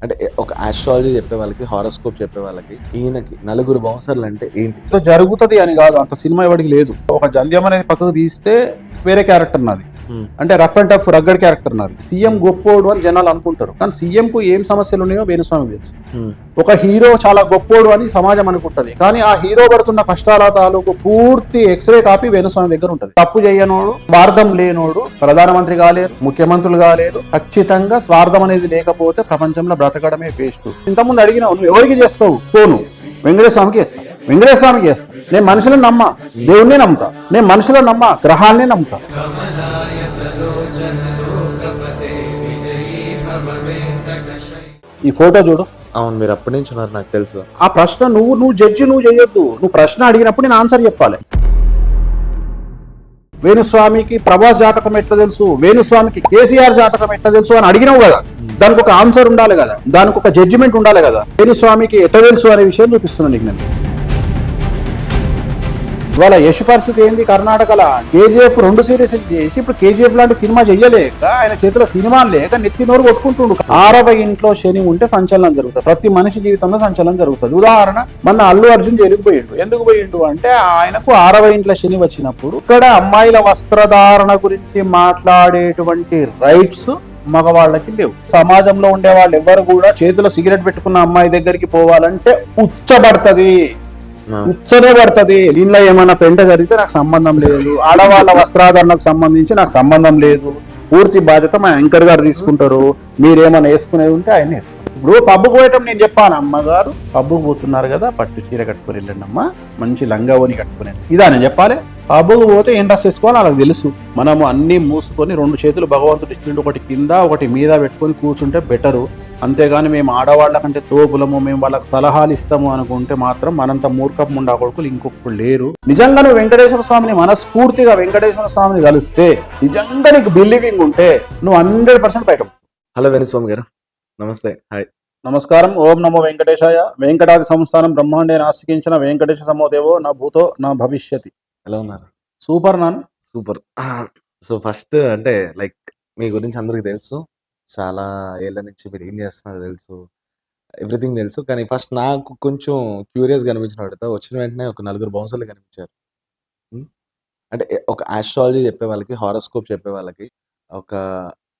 అంటే ఒక ఆస్ట్రాలజీ చెప్పే వాళ్ళకి, హారోస్కోప్ చెప్పే వాళ్ళకి, ఈయనకి నలుగురు బౌన్సర్లు అంటే ఏంటి? జరుగుతుంది అని కాదు, అంత సినిమా ఎవరికి లేదు. ఒక జంధ్యం అనేది పక్కకు తీస్తే వేరే క్యారెక్టర్ నాది, అంటే rough and tough rugged character నాది. సీఎం గొప్పోడు అని జనాలు అనుకుంటారు, కానీ సీఎం కు ఏం సమస్యలు ఉన్నాయో వేణుస్వామికి తెలుసు. ఒక హీరో చాలా గొప్పోడు అని సమాజం అనుకుంటది, కానీ ఆ హీరో పడుతున్న కష్టాల తాలూకు పూర్తి ఎక్స్రే కాపీ వేణుస్వామి దగ్గర ఉంటది. తప్పు చేయనోడు, స్వార్థం లేనోడు ప్రధానమంత్రి కాలేరు, ముఖ్యమంత్రులు కాలేరు. ఖచ్చితంగా స్వార్థం అనేది లేకపోతే ప్రపంచంలో బ్రతకడమే వేస్ట్. ఇంతకుముందు అడిగినావు, నువ్వు ఎవరికి చేస్తావు ఫోను? వెంకటేశ్వరస్వామికి చేస్తా, వెంకటేశ్వరస్వామికి చేస్తా. నేను మనుషులను నమ్మా, దేవుణ్ణి నమ్ముతా. నేను మనుషులను నమ్మా, గ్రహాన్ని నమ్ముతా. ఈ ఫోటో చూడు. అవును, మీరు అప్పటి నుంచి ఉన్నారు, నాకు తెలుసు. ఆ ప్రశ్న నువ్వు జడ్జి నువ్వు చేయొద్దు. నువ్వు ప్రశ్న అడిగినప్పుడు నేను ఆన్సర్ చెప్పాలి. వేణుస్వామికి ప్రభాస్ జాతకం ఎట్లా తెలుసు, వేణుస్వామికి కేసీఆర్ జాతకం ఎట్లా తెలుసు అని అడిగినావు కదా, దానికి ఒక ఆన్సర్ ఉండాలి కదా, దానికి ఒక జడ్జిమెంట్ ఉండాలి కదా. వేణుస్వామికి ఎట్లా తెలుసు అనే విషయం చూపిస్తున్నాను నీకు నేను. ఇవాళ యశ్ పరిస్థితి ఏంది? కర్ణాటకలో కేజీఎఫ్ 2 సిరీస్ చేసి ఇప్పుడు కేజీఎఫ్ లాంటి సినిమా చెయ్యలేక, ఆయన చేతిలో సినిమాలు లేక నెత్తి నోరు కొట్టుకుంటుండు. 6వ ఇంట్లో శని ఉంటే సంచలనం జరుగుతుంది. ప్రతి మనిషి జీవితంలో సంచలనం జరుగుతుంది. ఉదాహరణ, మొన్న అల్లు అర్జున్ జైలుకు పోయిండు. ఎందుకు పోయిండు అంటే ఆయనకు 6వ ఇంట్లో శని వచ్చినప్పుడు ఇక్కడ అమ్మాయిల వస్త్రధారణ గురించి మాట్లాడేటువంటి రైట్స్ మగవాళ్ళకి లేవు. సమాజంలో ఉండే వాళ్ళు ఎవరు కూడా చేతిలో సిగరెట్ పెట్టుకున్న అమ్మాయి దగ్గరికి పోవాలంటే ఉచ్చబడుతుంది, ఉచ్చనే పడుతుంది. దీనిలో ఏమైనా పెంట జరిగితే నాకు సంబంధం లేదు, ఆడవాళ్ళ వస్త్రాధరణకు సంబంధించి నాకు సంబంధం లేదు, పూర్తి బాధ్యత మా యాంకర్ గారు తీసుకుంటారు. మీరేమైనా వేసుకునేది ఉంటే ఆయన వేసుకుంటారు. ఇప్పుడు పబ్బుకు పోయటం నేను చెప్పాను, అమ్మగారు పబ్బుకు పోతున్నారు కదా, పట్టు చీర కట్టుకుని వెళ్ళండి అమ్మ, మంచి లంగావని కట్టుకుని. ఇదా నేను చెప్పాలి? పబ్బుకు పోతే ఏం డ్రెస్ వేసుకోవాలి వాళ్ళకి తెలుసు. మనము అన్ని మూసుకొని 2 చేతులు భగవంతుడి ఇచ్చిండు, ఒకటి కింద ఒకటి మీద పెట్టుకొని కూర్చుంటే బెటరు. అంతేగాని మేము ఆడవాళ్ళ కంటే తోపులము, మేము వాళ్ళకి సలహాలు ఇస్తాము అనుకుంటే మాత్రం మనంత మూర్ఖపు ముండా కొడుకులు ఇంకొకరు లేరు. నిజంగా నువ్వు వెంకటేశ్వర స్వామిని మనస్ఫూర్తిగా వెంకటేశ్వర స్వామిని కలిస్తే, నిజంగా నీకు బిలీవింగ్ ఉంటే నువ్వు 100% బయట. హలో వేణుస్వామి గారు, నమస్తే. హాయ్, నమస్కారం. ఓం నమో వెంకటేశాయ. వెంకటాది సంస్థానం బ్రహ్మాండే నాస్తికించిన వెంకటేశ సమోదేవో నా భూతో నా భవిష్యతి. ఎలా ఉన్నారు? సూపర్ నాన్న, సూపర్. సో ఫస్ట్ అంటే లైక్ మీ గురించి అందరికి తెలుసు, చాలా ఏళ్ళ నుంచి మీరు ఏం చేస్తున్నారో తెలుసు, ఎవ్రీథింగ్ తెలుసు. కానీ ఫస్ట్ నాకు కొంచెం క్యూరియస్గా అనిపించిన వాడితో వచ్చిన వెంటనే ఒక 4 బౌన్సర్లు కనిపించారు. అంటే ఒక ఆస్ట్రాలజీ చెప్పే వాళ్ళకి, హారోస్కోప్ చెప్పే వాళ్ళకి, ఒక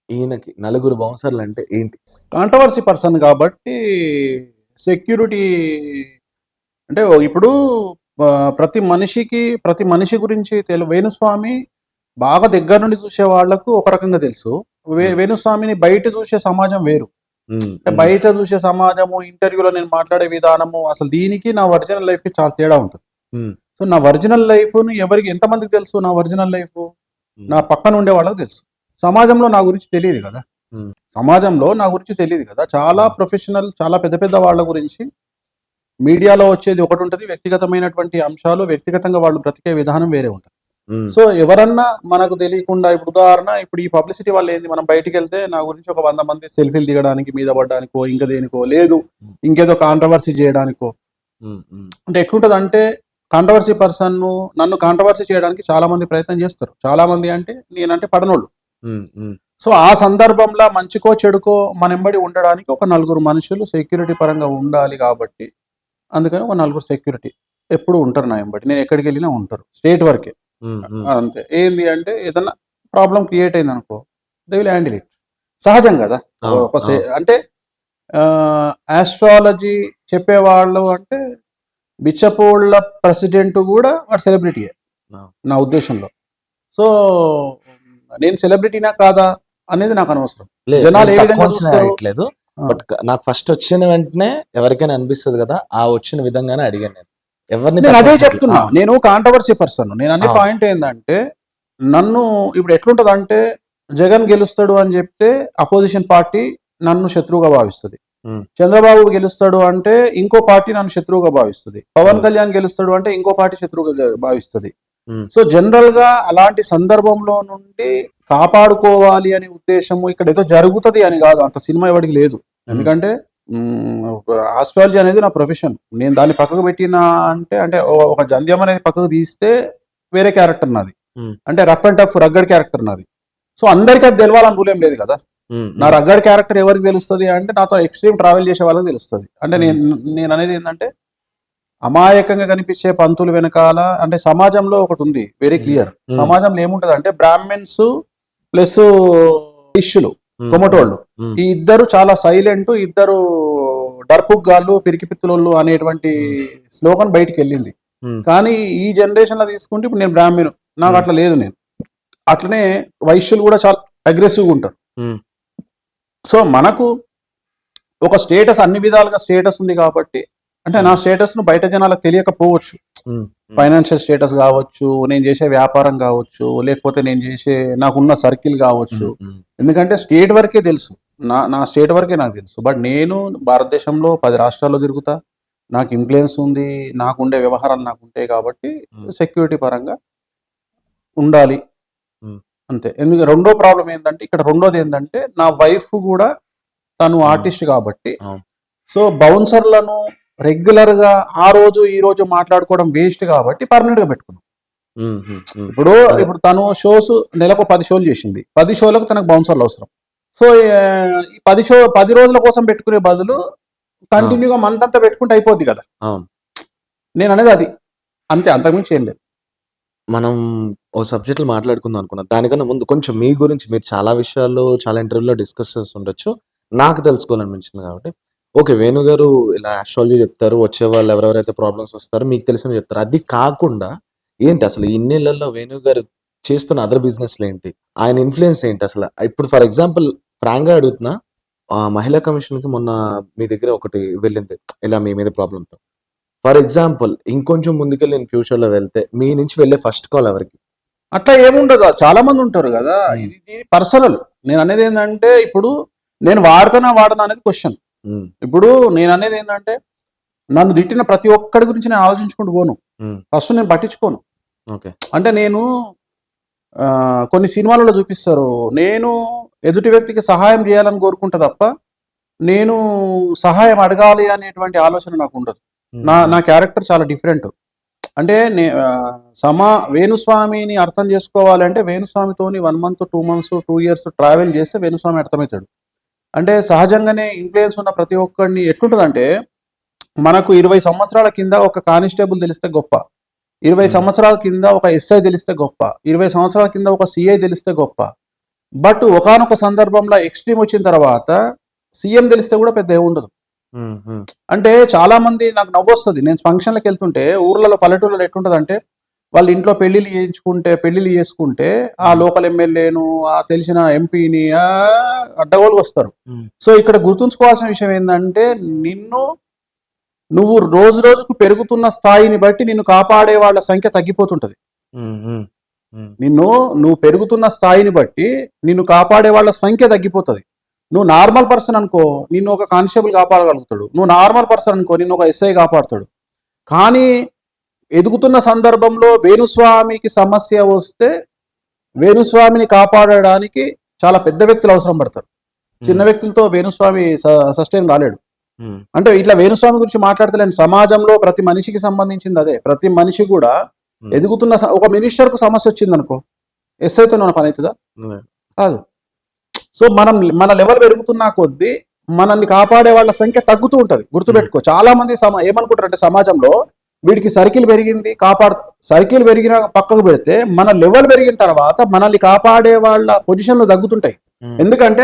ఈయనకి 4 బౌన్సర్లు అంటే ఏంటి? కాంట్రవర్సీ పర్సన్ కాబట్టి సెక్యూరిటీ అంటే ఇప్పుడు ప్రతి మనిషి గురించి వేణుస్వామి బాగా దగ్గర నుండి చూసే వాళ్లకు ఒక రకంగా తెలుసు. వేణుస్వామిని బయట చూసే సమాజం వేరు. బయట చూసే సమాజము, ఇంటర్వ్యూలో నేను మాట్లాడే విధానము, అసలు దీనికి నా ఒరిజినల్ లైఫ్ కి చాలా తేడా ఉంటుంది. సో నా ఒరిజినల్ లైఫ్ ఎవరికి ఎంతమందికి తెలుసు? నా ఒరిజినల్ లైఫ్ నా పక్కన ఉండే వాళ్ళకి తెలుసు. సమాజంలో నా గురించి తెలియదు కదా, చాలా ప్రొఫెషనల్, చాలా పెద్ద పెద్ద వాళ్ళ గురించి మీడియాలో వచ్చేది ఒకటి ఉంటుంది, వ్యక్తిగతమైనటువంటి అంశాలు, వ్యక్తిగతంగా వాళ్ళు బ్రతికే విధానం వేరే ఉంటుంది. సో ఎవరన్నా మనకు తెలియకుండా, ఇప్పుడు ఉదాహరణ, ఇప్పుడు ఈ పబ్లిసిటీ వల్ల ఏంది, మనం బయటికి వెళ్తే నా గురించి ఒక 100 మంది సెల్ఫీలు దిగడానికి, మీద పడడానికో, ఇంకా దేనికో, లేదు ఇంకేదో కాంట్రవర్సీ చేయడానికో. అంటే ఎట్లుంటది అంటే, కాంట్రవర్సీ పర్సన్ నన్ను కాంట్రవర్సీ చేయడానికి చాలా మంది ప్రయత్నం చేస్తారు. చాలా మంది అంటే నేనంటే పడనోళ్ళు. సో ఆ సందర్భంలో మంచికో చెడుకో మనెంబడి ఉండడానికి ఒక 4 మనుషులు సెక్యూరిటీ పరంగా ఉండాలి. కాబట్టి అందుకని ఒక 4 సెక్యూరిటీ ఎప్పుడు ఉంటారు నా ఎంబడి. నేను ఎక్కడికి వెళ్ళినా ఉంటారు, స్టేట్ వరకే. అంతే. ఏంది అంటే ఏదన్నా ప్రాబ్లం క్రియేట్ అయింది అనుకో, దే విల్ హ్యాండిల్ ఇట్. సహజం కదా. అంటే ఆస్ట్రాలజీ చెప్పేవాళ్ళు అంటే బిచ్చపోళ్ళ ప్రెసిడెంట్ కూడా వాడు సెలబ్రిటీయే నా ఉద్దేశంలో. సో నేను సెలబ్రిటీనా కాదా అనేది నాకు అనవసరం. జనాలు ఏ విధంగా చూస్తారు, బట్ నాకు ఫస్ట్ వచ్చిన వెంటనే ఎవరికైనా అనిపిస్తుంది కదా, ఆ వచ్చిన విధంగానే అడిగాను నేను ఎవరిని. నేను అదే చెప్తున్నా, నేను కాంట్రవర్సీ పర్సన్. నేను అనే పాయింట్ ఏంటంటే, నన్ను ఇప్పుడు ఎట్లుంటది అంటే, జగన్ గెలుస్తాడు అని చెప్తే అపోజిషన్ పార్టీ నన్ను శత్రువుగా భావిస్తుంది. చంద్రబాబు గెలుస్తాడు అంటే ఇంకో పార్టీ నన్ను శత్రువుగా భావిస్తుంది. పవన్ కళ్యాణ్ గెలుస్తాడు అంటే ఇంకో పార్టీ శత్రువుగా భావిస్తుంది. సో జనరల్ గా అలాంటి సందర్భంలో నుండి కాపాడుకోవాలి అనే ఉద్దేశము ఇక్కడ ఏదో జరుగుతుంది అని కాదు, అంత సినిమా ఎవరికి లేదు. ఎందుకంటే ఆస్ట్రాలజీ అనేది నా ప్రొఫెషన్. నేను దాన్ని పక్కకు పెట్టినా అంటే ఒక జంధ్యం అనేది పక్కకు తీస్తే వేరే క్యారెక్టర్ నాది, అంటే rough and tough rugged character నాది. సో అందరికీ అది తెలవాలని రూల్ ఏం లేదు కదా. నా రగ్గడ్ క్యారెక్టర్ ఎవరికి తెలుస్తుంది అంటే నాతో ఎక్స్ట్రీమ్ ట్రావెల్ చేసే వాళ్ళకి తెలుస్తుంది. అంటే నేను అనేది ఏంటంటే అమాయకంగా కనిపించే పంతులు వెనకాల అంటే సమాజంలో ఒకటి ఉంది వెరీ క్లియర్. సమాజంలో ఏముంటది అంటే బ్రాహ్మిన్స్ ప్లస్ ఇష్యులు కొమటోళ్ళు ఈ ఇద్దరు చాలా సైలెంట్, ఇద్దరు డర్పుగ్గాళ్ళు పిరికి పిత్తులోళ్ళు అనేటువంటి స్లోగన్ బయటికి వెళ్ళింది. కానీ ఈ జనరేషన్ లో తీసుకుంటే ఇప్పుడు నేను బ్రాహ్మణు, నాకు అట్లా లేదు. నేను అట్లనే వైశ్యులు కూడా చాలా అగ్రెసివ్గా ఉంటారు. సో మనకు ఒక స్టేటస్ అన్ని విధాలుగా స్టేటస్ ఉంది కాబట్టి అంటే నా స్టేటస్ ను బయట జనాలకు తెలియకపోవచ్చు. ఫైనాన్షియల్ స్టేటస్ కావచ్చు, నేను చేసే వ్యాపారం కావచ్చు, లేకపోతే నేను చేసే నాకున్న సర్కిల్ కావచ్చు. ఎందుకంటే స్టేట్ వరకే తెలుసు, నా స్టేట్ వరకే నాకు తెలుసు. బట్ నేను భారతదేశంలో 10 రాష్ట్రాల్లో తిరుగుతా, నాకు ఇన్ఫ్లుయెన్స్ ఉంది, నాకుండే వ్యవహారాలు నాకు ఉంటాయి కాబట్టి సెక్యూరిటీ పరంగా ఉండాలి అంతే. ఎందుకంటే రెండో ప్రాబ్లం ఏంటంటే ఇక్కడ రెండోది ఏంటంటే నా వైఫ్ కూడా తను ఆర్టిస్ట్ కాబట్టి సో బౌన్సర్లను రెగ్యులర్ గా ఆ రోజు ఈ రోజు మాట్లాడుకోవడం వేస్ట్ కాబట్టి పర్మనెంట్ గా పెట్టుకున్నాం. ఇప్పుడు తను షోస్ నెలకు 10 షోలు చేసింది, 10 షోలకు తనకు బౌన్సర్లు అవసరం. సో ఈ 10 రోజుల కోసం పెట్టుకునే బదులు కంటిన్యూగా మంత్ అంతా పెట్టుకుంటే అయిపోద్ది కదా. నేను అనేది అది అంతే, అంతకుమించి ఏం లేదు. మనం ఓ సబ్జెక్టులు మాట్లాడుకుందాం అనుకున్నాం. దానికన్నా ముందు కొంచెం మీ గురించి మీరు చాలా విషయాల్లో చాలా ఇంటర్వ్యూలో డిస్కస్ చేసి ఉండొచ్చు, నాకు తెలుసుకోవాలనిపించింది కాబట్టి. ఓకే, వేణు గారు ఇలా ఆస్ట్రాలజీ చెప్తారు, వచ్చే వాళ్ళు ఎవరెవరైతే ప్రాబ్లమ్స్ వస్తారో మీకు తెలిసిన చెప్తారు. అది కాకుండా ఏంటి అసలు ఇన్నేళ్లలో వేణు గారు చేస్తున్న అదర్ బిజినెస్లు ఏంటి, ఆయన ఇన్ఫ్లుయెన్స్ ఏంటి అసలు? ఇప్పుడు ఫర్ ఎగ్జాంపుల్ ఫ్రాంక్ గా అడుగుతున్నా, మహిళా కమిషన్ కి మొన్న మీ దగ్గర ఒకటి వెళ్ళింది ఇలా మీ మీద ప్రాబ్లంతో. ఫర్ ఎగ్జాంపుల్ ఇంకొంచెం ముందుకెళ్ళి నేను ఫ్యూచర్ లో వెళ్తే మీ నుంచి వెళ్ళే ఫస్ట్ కాల్ ఎవరికి? అట్లా ఏముండదు, చాలా మంది ఉంటారు కదా. ఇది పర్సనల్. నేను అనేది ఏంటంటే ఇప్పుడు నేను వాడనా అనేది క్వశ్చన్. ఇప్పుడు నేను అనేది ఏంటంటే నన్ను తిట్టిన ప్రతి ఒక్కడి గురించి నేను ఆలోచించుకుంటూ పోను, ఫస్ట్ నేను పట్టించుకోను. అంటే నేను కొన్ని సినిమాలలో చూపిస్తారు, నేను ఎదుటి వ్యక్తికి సహాయం చేయాలని కోరుకుంటా తప్ప నేను సహాయం అడగాలి అనేటువంటి ఆలోచన నాకు ఉండదు. నా క్యారెక్టర్ చాలా డిఫరెంట్. అంటే వేణుస్వామిని అర్థం చేసుకోవాలంటే వేణుస్వామితోని 1 month 2 months 2 years ట్రావెల్ చేస్తే వేణుస్వామి అర్థమవుతాడు. అంటే సహజంగానే ఇన్ఫ్లుయెన్స్ ఉన్న ప్రతి ఒక్కరిని ఎట్లుంటుందంటే మనకు 20 సంవత్సరాల కింద ఒక కానిస్టేబుల్ తెలిస్తే గొప్ప, 20 సంవత్సరాల కింద ఒక ఎస్ఐ తెలిస్తే గొప్ప, 20 సంవత్సరాల కింద ఒక సిఐ తెలిస్తే గొప్ప. బట్ ఒకానొక సందర్భంలో ఎక్స్ట్రీమ్ వచ్చిన తర్వాత సీఎం తెలిస్తే కూడా పెద్ద ఉండదు. అంటే చాలా మంది నాకు నవ్వు వస్తుంది, నేను ఫంక్షన్లకు వెళ్తుంటే ఊర్లలో పల్లెటూళ్ళలో ఎట్లుంటది అంటే వాళ్ళ ఇంట్లో పెళ్లిళ్ళు చేసుకుంటే ఆ లోకల్ ఎమ్మెల్యేను ఆ తెలిసిన ఎంపీని అడ్డగోలుగా వస్తారు. సో ఇక్కడ గుర్తుంచుకోవాల్సిన విషయం ఏంటంటే నువ్వు రోజు రోజుకు పెరుగుతున్న స్థాయిని బట్టి నిన్ను కాపాడే వాళ్ళ సంఖ్య తగ్గిపోతుంటది. నువ్వు పెరుగుతున్న స్థాయిని బట్టి నిన్ను కాపాడే వాళ్ళ సంఖ్య తగ్గిపోతుంది. నువ్వు నార్మల్ పర్సన్ అనుకో, నిన్ను ఒక కానిస్టేబుల్ కాపాడగలుగుతాడు. నువ్వు నార్మల్ పర్సన్ అనుకో, నిన్ను ఒక ఎస్ఐ కాపాడుతాడు. కానీ ఎదుగుతున్న సందర్భంలో వేణుస్వామికి సమస్య వస్తే వేణుస్వామిని కాపాడడానికి చాలా పెద్ద వ్యక్తులు అవసరం పడతారు. చిన్న వ్యక్తులతో వేణుస్వామి సస్టైన్ కాలేడు. అంటే ఇట్లా వేణుస్వామి గురించి మాట్లాడతలేను, సమాజంలో ప్రతి మనిషికి సంబంధించింది అదే. ప్రతి మనిషి కూడా ఎదుగుతున్న ఒక మినిస్టర్ కు సమస్య వచ్చింది అనుకో, ఎస్ఐతో మన పని అవుతుందా? కాదు. సో మన లెవెల్ పెరుగుతున్నా కొద్దీ మనల్ని కాపాడే వాళ్ళ సంఖ్య తగ్గుతూ ఉంటది. గుర్తుపెట్టుకో, చాలా మంది ఏమనుకుంటారంటే సమాజంలో వీడికి సర్కిల్ పెరిగింది సర్కిల్ పెరిగిన పక్కకు పెడితే మన లెవెల్ పెరిగిన తర్వాత మనల్ని కాపాడే వాళ్ళ పొజిషన్లు తగ్గుతుంటాయి. ఎందుకంటే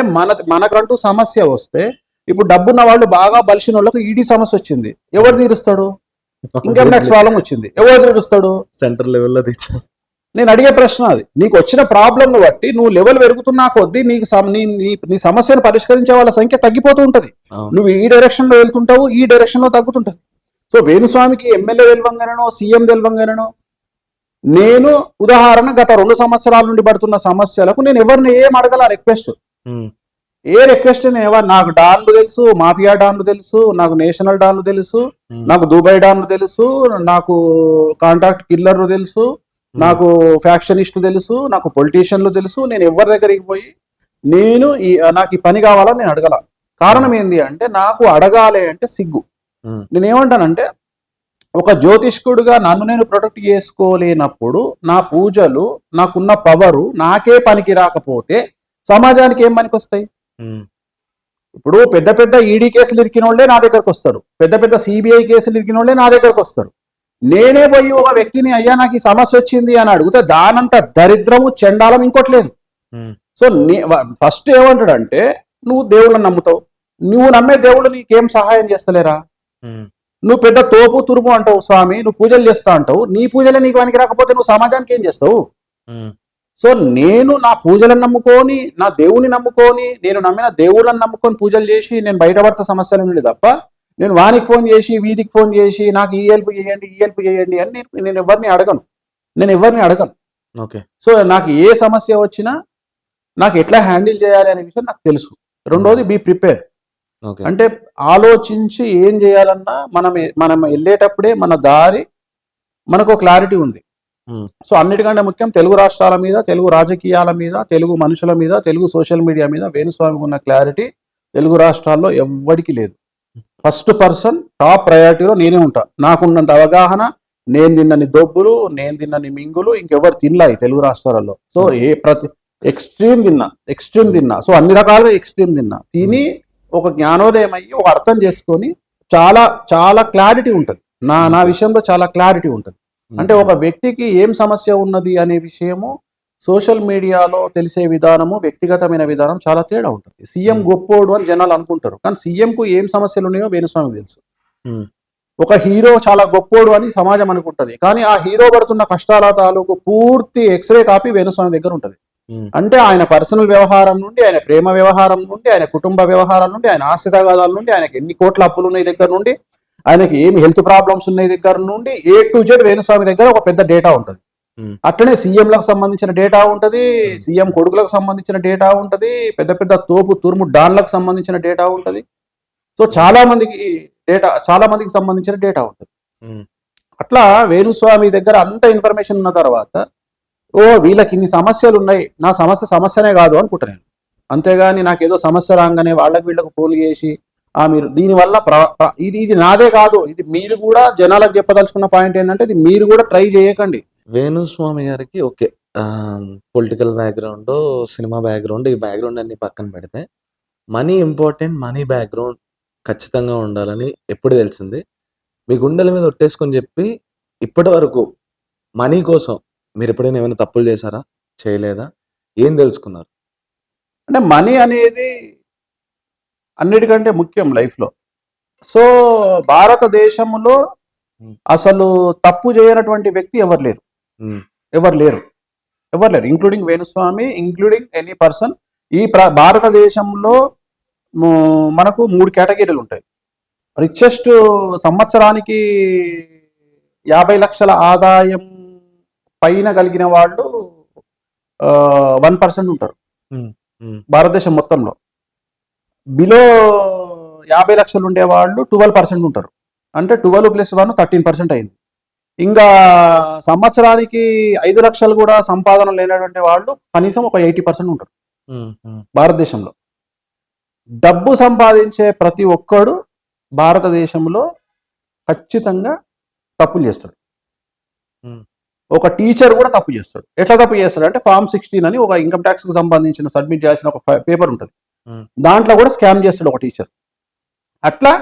మనకంటూ సమస్య వస్తే ఇప్పుడు డబ్బున్న వాళ్ళు బాగా బలిసిన వాళ్ళకు ఈడీ సమస్య వచ్చింది, ఎవరు తీరుస్తాడు? ఇన్కమ్ ట్యాక్స్ ప్రాబ్లం వచ్చింది, ఎవరు తీరుస్తాడు? సెంట్రల్ లెవెల్లో తెచ్చా. నేను అడిగే ప్రశ్న అది. నీకు వచ్చిన ప్రాబ్లంను బట్టి నువ్వు లెవెల్ పెరుగుతున్నా కొద్దీ నీ సమస్యను పరిష్కరించే వాళ్ళ సంఖ్య తగ్గిపోతూ ఉంటది. నువ్వు ఈ డైరెక్షన్ లో వెళ్తుంటావు, ఈ డైరెక్షన్ లో తగ్గుతుంటది. సో వేణుస్వామికి ఎమ్మెల్యే తెలవంగానో సీఎం తెలవంగానో నేను ఉదాహరణ గత 2 సంవత్సరాల నుండి పడుతున్న సమస్యలకు నేను ఎవరిని ఏం అడగల రిక్వెస్ట్. నాకు డాన్లు తెలుసు, మాఫియా డాన్లు తెలుసు, నాకు నేషనల్ డాన్లు తెలుసు, నాకు దుబాయ్ డాన్లు తెలుసు, నాకు కాంట్రాక్ట్ కిల్లర్లు తెలుసు, నాకు ఫ్యాక్షనిస్టులు తెలుసు, నాకు పొలిటీషియన్లు తెలుసు. నేను ఎవరి దగ్గరికి పోయి నాకు ఈ పని కావాలని నేను అడగల. కారణం ఏంది అంటే నాకు అడగాలి అంటే సిగ్గు. నేనేమంటానంటే ఒక జ్యోతిష్కుడుగా నన్ను నేను ప్రొటెక్ట్ చేసుకోలేనప్పుడు నా పూజలు నాకున్న పవరు నాకే పనికి రాకపోతే సమాజానికి ఏం పనికి వస్తాయి? హ్మ్. ఇప్పుడు పెద్ద పెద్ద ఈడీ కేసులు ఇరికిన వాళ్ళే నా దగ్గరకు వస్తారు, పెద్ద పెద్ద సిబిఐ కేసులు ఇరికిన వాళ్ళే నా దగ్గరకు వస్తారు. నేనే పోయి ఒక వ్యక్తిని అయ్యా నాకు ఈ సమస్య వచ్చింది అని అడిగితే దానంత దరిద్రము చెండాలం ఇంకోటి లేదు. హ్మ్. సో ఫస్ట్ ఏమంటాడంటే నువ్వు దేవుళ్ళని నమ్ముతావు, నువ్వు నమ్మే దేవుళ్ళు నీకేం సహాయం చేస్తలేరా, హ్మ్. నువ్వు పెద్ద తోపు తురుము అంటావు స్వామి, నువ్వు పూజలు చేస్తా అంటావు, నీ పూజలే నీకు పనికి రాకపోతే నువ్వు సమాజానికి ఏం చేస్తావు? హ్మ్. సో నేను నా పూజలను నమ్ముకొని, నా దేవుని నమ్ముకొని, నేను నమ్మిన దేవుళ్ళని నమ్ముకొని పూజలు చేసి నేను బయటపడతా సమస్యల నుండి తప్ప, నేను వానికి ఫోన్ చేసి వీధికి ఫోన్ చేసి నాకు ఈ హెల్ప్ చేయండి ఈ హెల్ప్ చేయండి అని నేను ఎవరిని అడగను, నేను ఎవరిని అడగను. ఓకే. సో నాకు ఏ సమస్య వచ్చినా నాకు ఎట్లా హ్యాండిల్ చేయాలి అనే విషయం నాకు తెలుసు. రెండోది బీ ప్రిపేర్, ఓకే. అంటే ఆలోచించి ఏం చేయాలన్నా మనం వెళ్ళేటప్పుడే మన దారి మనకు క్లారిటీ ఉంది. హ్మ్. సో అన్నిటికంటే ముఖ్యం తెలుగు రాష్ట్రాల మీద, తెలుగు రాజకీయాల మీద, తెలుగు మనుషుల మీద, తెలుగు సోషల్ మీడియా మీద వేణుస్వామికి ఉన్న క్లారిటీ తెలుగు రాష్ట్రాల్లో ఎవ్వడికి లేదు. ఫస్ట్ పర్సన్ టాప్ ప్రయారిటీలో నేనే ఉంటా. నాకున్నంత అవగాహన, నేను తిన్నని దొబ్బులు, నేను తిన్నని మింగులు ఇంకెవరు తినలా ఈ తెలుగు రాష్ట్రాలలో. సో ఎక్స్ట్రీమ్ తిన్నా, సో అన్ని రకాలుగా ఎక్స్ట్రీమ్ తిని ఒక జ్ఞానోదయం అయ్యి ఒక అర్థం చేసుకొని చాలా చాలా క్లారిటీ ఉంటుంది. నా విషయంలో చాలా క్లారిటీ ఉంటుంది. అంటే ఒక వ్యక్తికి ఏం సమస్య ఉన్నది అనే విషయము సోషల్ మీడియాలో తెలిసే విధానము, వ్యక్తిగతమైన విధానం చాలా తేడా ఉంటుంది. సీఎం గొప్పోడు అని జనాలు అనుకుంటారు, కానీ సీఎంకు ఏం సమస్యలు ఉన్నాయో వేణుస్వామికి తెలుసు. ఒక హీరో చాలా గొప్పోడు అని సమాజం అనుకుంటది, కానీ ఆ హీరో పడుతున్న కష్టాల తాలూకు పూర్తి ఎక్స్రే కాపీ వేణుస్వామి దగ్గర ఉంటుంది. అంటే ఆయన పర్సనల్ వ్యవహారం నుండి, ఆయన ప్రేమ వ్యవహారం నుండి, ఆయన కుటుంబ వ్యవహారం నుండి, ఆయన ఆస్తి తగాదాల నుండి, ఆయనకి ఎన్ని కోట్ల అప్పులు ఉన్నాయి దగ్గర నుండి, ఆయనకి ఏమి హెల్త్ ప్రాబ్లమ్స్ ఉన్నాయి దగ్గర నుండి A to Z వేణుస్వామి దగ్గర ఒక పెద్ద డేటా ఉంటుంది. అట్లనే సీఎంలకు సంబంధించిన డేటా ఉంటుంది, సీఎం కొడుకులకు సంబంధించిన డేటా ఉంటుంది, పెద్ద పెద్ద తోపు తురుము డాన్లకు సంబంధించిన డేటా ఉంటుంది. సో చాలా మందికి సంబంధించిన డేటా ఉంటుంది. అట్లా వేణుస్వామి దగ్గర అంత ఇన్ఫర్మేషన్ ఉన్న తర్వాత వీళ్ళకి ఇన్ని సమస్యలు ఉన్నాయి, నా సమస్యనే కాదు అనుకుంటా నేను. అంతేగాని నాకేదో సమస్య రాగానే వీళ్ళకు ఫోన్ చేసి మీరు దీనివల్ల ఇది నాదే కాదు, ఇది మీరు కూడా జనాలకు చెప్పదలుచుకున్న పాయింట్ ఏంటంటే ఇది మీరు కూడా ట్రై చేయకండి. వేణుస్వామి గారికి okay, political background, cinema background, ఈ బ్యాక్గ్రౌండ్ అన్ని పక్కన పెడితే మనీ ఇంపార్టెంట్, మనీ బ్యాక్గ్రౌండ్ ఖచ్చితంగా ఉండాలని ఎప్పుడు తెలిసింది. మీ గుండెల మీద ఒట్టేసుకొని చెప్పి ఇప్పటి వరకు మనీ కోసం మీరు ఎప్పుడైనా ఏమైనా తప్పులు చేశారా, చేయలేదా, ఏం తెలుసుకున్నారు? అంటే మనీ అనేది అన్నిటికంటే ముఖ్యం లైఫ్లో. సో భారతదేశంలో అసలు తప్పు చేయనటువంటి వ్యక్తి ఎవరు లేరు, including Venu Swamy, including any person. ఈ భారతదేశంలో మనకు 3 కేటగిరీలు ఉంటాయి. రిచెస్ట్, సంవత్సరానికి 50 లక్షల ఆదాయం పైన కలిగిన వాళ్ళు 1% ఉంటారు భారతదేశం మొత్తంలో. బిలో 50 లక్షలు ఉండేవాళ్ళు 12% ఉంటారు. అంటే 12 + 1 13% అయింది. ఇంకా సంవత్సరానికి 5 లక్షలు కూడా సంపాదన లేనటువంటి వాళ్ళు కనీసం ఒక 80% ఉంటారు భారతదేశంలో. డబ్బు సంపాదించే ప్రతి ఒక్కడు భారతదేశంలో ఖచ్చితంగా తప్పులు చేస్తాడు. ఒక టీచర్ కూడా తప్పు చేస్తాడు. ఎట్లా తప్పు చేస్తాడు అంటే Form 16 అని ఒక ఇన్కమ్ ట్యాక్స్ కు సంబంధించిన సబ్మిట్ చేయాల్సిన ఒక పేపర్ ఉంటుంది, దాంట్లో కూడా స్కామ్ చేస్తాడు ఒక టీచర్. అట్లా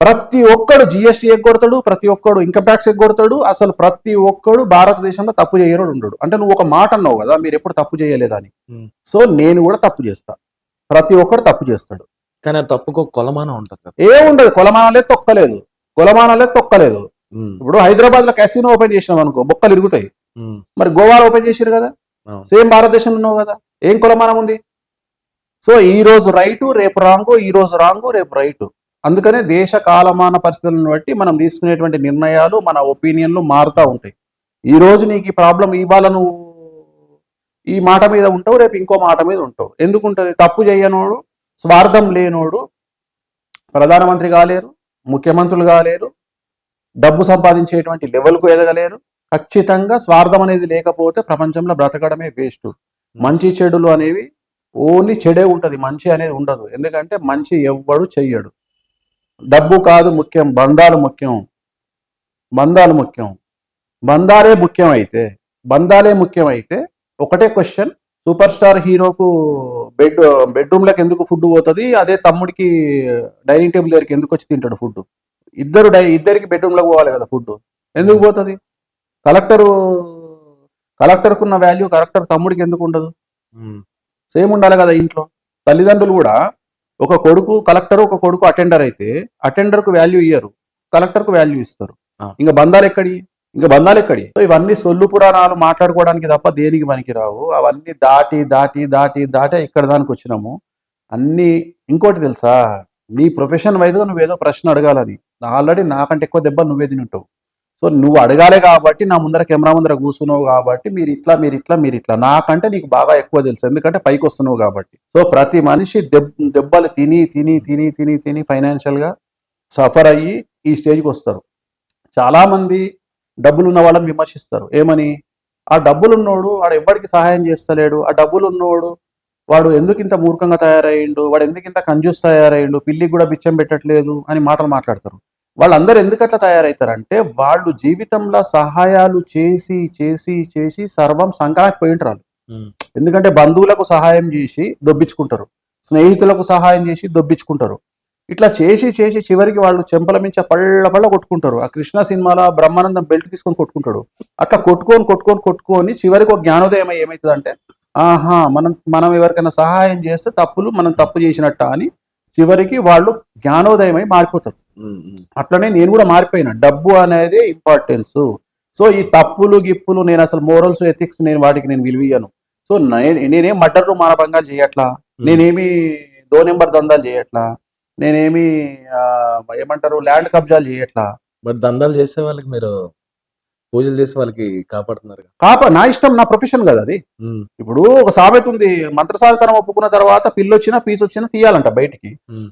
ప్రతి ఒక్కడు జిఎస్టీ ఎగ్గొడతాడు, ప్రతి ఒక్కడు ఇన్కమ్ ట్యాక్స్ ఎగ్గొడతాడు. అసలు ప్రతి ఒక్కడు భారతదేశంలో తప్పు చేయడు ఉండడు. అంటే నువ్వు ఒక మాట అన్నావు కదా, మీరు ఎప్పుడు తప్పు చేయలేదని. సో నేను కూడా తప్పు చేస్తా, ప్రతి ఒక్కడు తప్పు చేస్తాడు. కానీ ఆ తప్పుకు కొలమానం ఉంటుంది కదా. ఏముండదు, కొలమానాలే తొక్కలేదు. ఇప్పుడు హైదరాబాద్ లో క్యాసినో ఓపెన్ చేసినాం అనుకో, బొక్కలు ఇరుగుతాయి. మరి గోవాలో ఓపెన్ చేసారు కదా, సేమ్ భారతదేశంలో ఉన్నావు కదా, ఏం కొలమానం ఉంది? సో ఈ రోజు రైటు, రేపు రాంగు, ఈ రోజు రాంగు, రేపు రైటు. అందుకనే దేశ కాలమాన పరిస్థితులను బట్టి మనం తీసుకునేటువంటి నిర్ణయాలు, మన ఒపీనియన్లు మారుతూ ఉంటాయి. ఈ రోజు నీకు ఈ ప్రాబ్లం, ఇవాళ నువ్వు ఈ మాట మీద ఉంటావు, రేపు ఇంకో మాట మీద ఉంటావు. ఎందుకుంటుంది? తప్పు చేయనోడు, స్వార్థం లేనోడు ప్రధానమంత్రి కాలేరు, ముఖ్యమంత్రులు కాలేరు, డబ్బు సంపాదించేటువంటి లెవెల్కు ఎదగలేరు. ఖచ్చితంగా స్వార్థం అనేది లేకపోతే ప్రపంచంలో బ్రతకడమే వేస్ట్. మంచి చెడులు అనేవి ఓన్లీ చెడే ఉంటుంది, మంచి అనేది ఉండదు. ఎందుకంటే మంచి ఎవ్వడు చెయ్యడు. డబ్బు కాదు ముఖ్యం, బంధాలు ముఖ్యం. బంధాలే ముఖ్యమైతే ఒకటే క్వశ్చన్, సూపర్ స్టార్ హీరోకు బెడ్రూమ్లోకి ఎందుకు ఫుడ్ పోతుంది, అదే తమ్ముడికి డైనింగ్ టేబుల్ దగ్గరికి ఎందుకు వచ్చి తింటాడు ఫుడ్? ఇద్దరికి బెడ్రూమ్లోకి పోవాలి కదా ఫుడ్, ఎందుకు పోతుంది? కలెక్టరు కలెక్టర్కున్న వాల్యూ కలెక్టర్ తమ్ముడికి ఎందుకు ఉండదు? సేమ్ ఉండాలి కదా ఇంట్లో. తల్లిదండ్రులు కూడా ఒక కొడుకు కలెక్టర్, ఒక కొడుకు అటెండర్ అయితే అటెండర్కు వాల్యూ ఇయ్యరు, కలెక్టర్కు వాల్యూ ఇస్తారు. ఇంకా బంధాలు ఎక్కడి? సో ఇవన్నీ సొల్లు పురాణాలు మాట్లాడుకోవడానికి తప్ప దేనికి పనికిరావు. అవన్నీ దాటి దాటి దాటి దాటి ఇక్కడ దానికి వచ్చినాము అన్నీ. ఇంకోటి తెలుసా, నీ ప్రొఫెషన్ వైజ్గా నువ్వేదో ప్రశ్న అడగాలని, ఆల్రెడీ నాకంటే ఎక్కువ దెబ్బలు నువ్వే తింటావు. సో నువ్వు అడగాలే కాబట్టి నా ముందర కెమెరా ముందర కూర్చున్నావు కాబట్టి మీరు ఇట్లా నాకంటే నీకు బాగా ఎక్కువ తెలుసు, ఎందుకంటే పైకి వస్తున్నావు కాబట్టి. సో ప్రతి మనిషి దెబ్బలు తిని తిని తిని తిని తిని ఫైనాన్షియల్గా సఫర్ అయ్యి ఈ స్టేజ్కి వస్తారు. చాలామంది డబ్బులు ఉన్న వాళ్ళని విమర్శిస్తారు. ఏమని? ఆ డబ్బులున్నోడు వాడు ఎవ్వడికి సహాయం చేస్తలేడు, ఆ డబ్బులున్నోడు వాడు ఎందుకు ఇంత మూర్ఖంగా తయారయ్యిండు, వాడు ఎందుకు ఇంత కంజూస్ తయారయ్యిండు, పిల్లికి కూడా బిచ్చం పెట్టట్లేదు అని మాటలు మాట్లాడతారు. వాళ్ళందరూ ఎందుకు అట్లా తయారవుతారంటే వాళ్ళు జీవితంలో సహాయాలు చేసి చేసి చేసి సర్వం సంకనాకి పోయింటారు. ఎందుకంటే బంధువులకు సహాయం చేసి దొబ్బించుకుంటారు, స్నేహితులకు సహాయం చేసి దొబ్బించుకుంటారు. ఇట్లా చేసి చేసి చివరికి వాళ్ళు చెంపల మించ పళ్ళ కొట్టుకుంటారు. ఆ కృష్ణ సినిమాలో బ్రహ్మానందం బెల్ట్ తీసుకొని కొట్టుకుంటాడు. అట్లా కొట్టుకొని చివరికి ఒక జ్ఞానోదయం ఏమవుతుందంటే, ఆహా మనం ఎవరికైనా సహాయం చేస్తే మనం తప్పు చేసినట్ట అని చివరికి వాళ్ళు జ్ఞానోదయం అయి మారిపోతారు. అట్లనే నేను కూడా మారిపోయినా. డబ్బు అనేది ఇంపార్టెన్స్. సో ఈ తప్పులు గిప్పులు నేను అసలు మోరల్స్ ఎథిక్స్ వాటికి నేను విలువయ్యాను. సో నేనేం మర్డర్లు మానభంగాలు చేయట్లా, నేనేమి 2 నెంబర్ దందాలు చేయట్లా, నేనేమి ఏమంటారు ల్యాండ్ కబ్జాలు చేయట్లా. బట్ దందాలు చేసే వాళ్ళకి మీరు పూజలు చేసే వాళ్ళకి కాపాడుతున్నారు. నా ఇష్టం, నా ప్రొఫెషన్ కదా అది. ఇప్పుడు ఒక సామెత ఉంది, మంత్రసాధతనం ఒప్పుకున్న తర్వాత పిల్లొచ్చినా పీసొచ్చినా తీయాలంట బయటికి.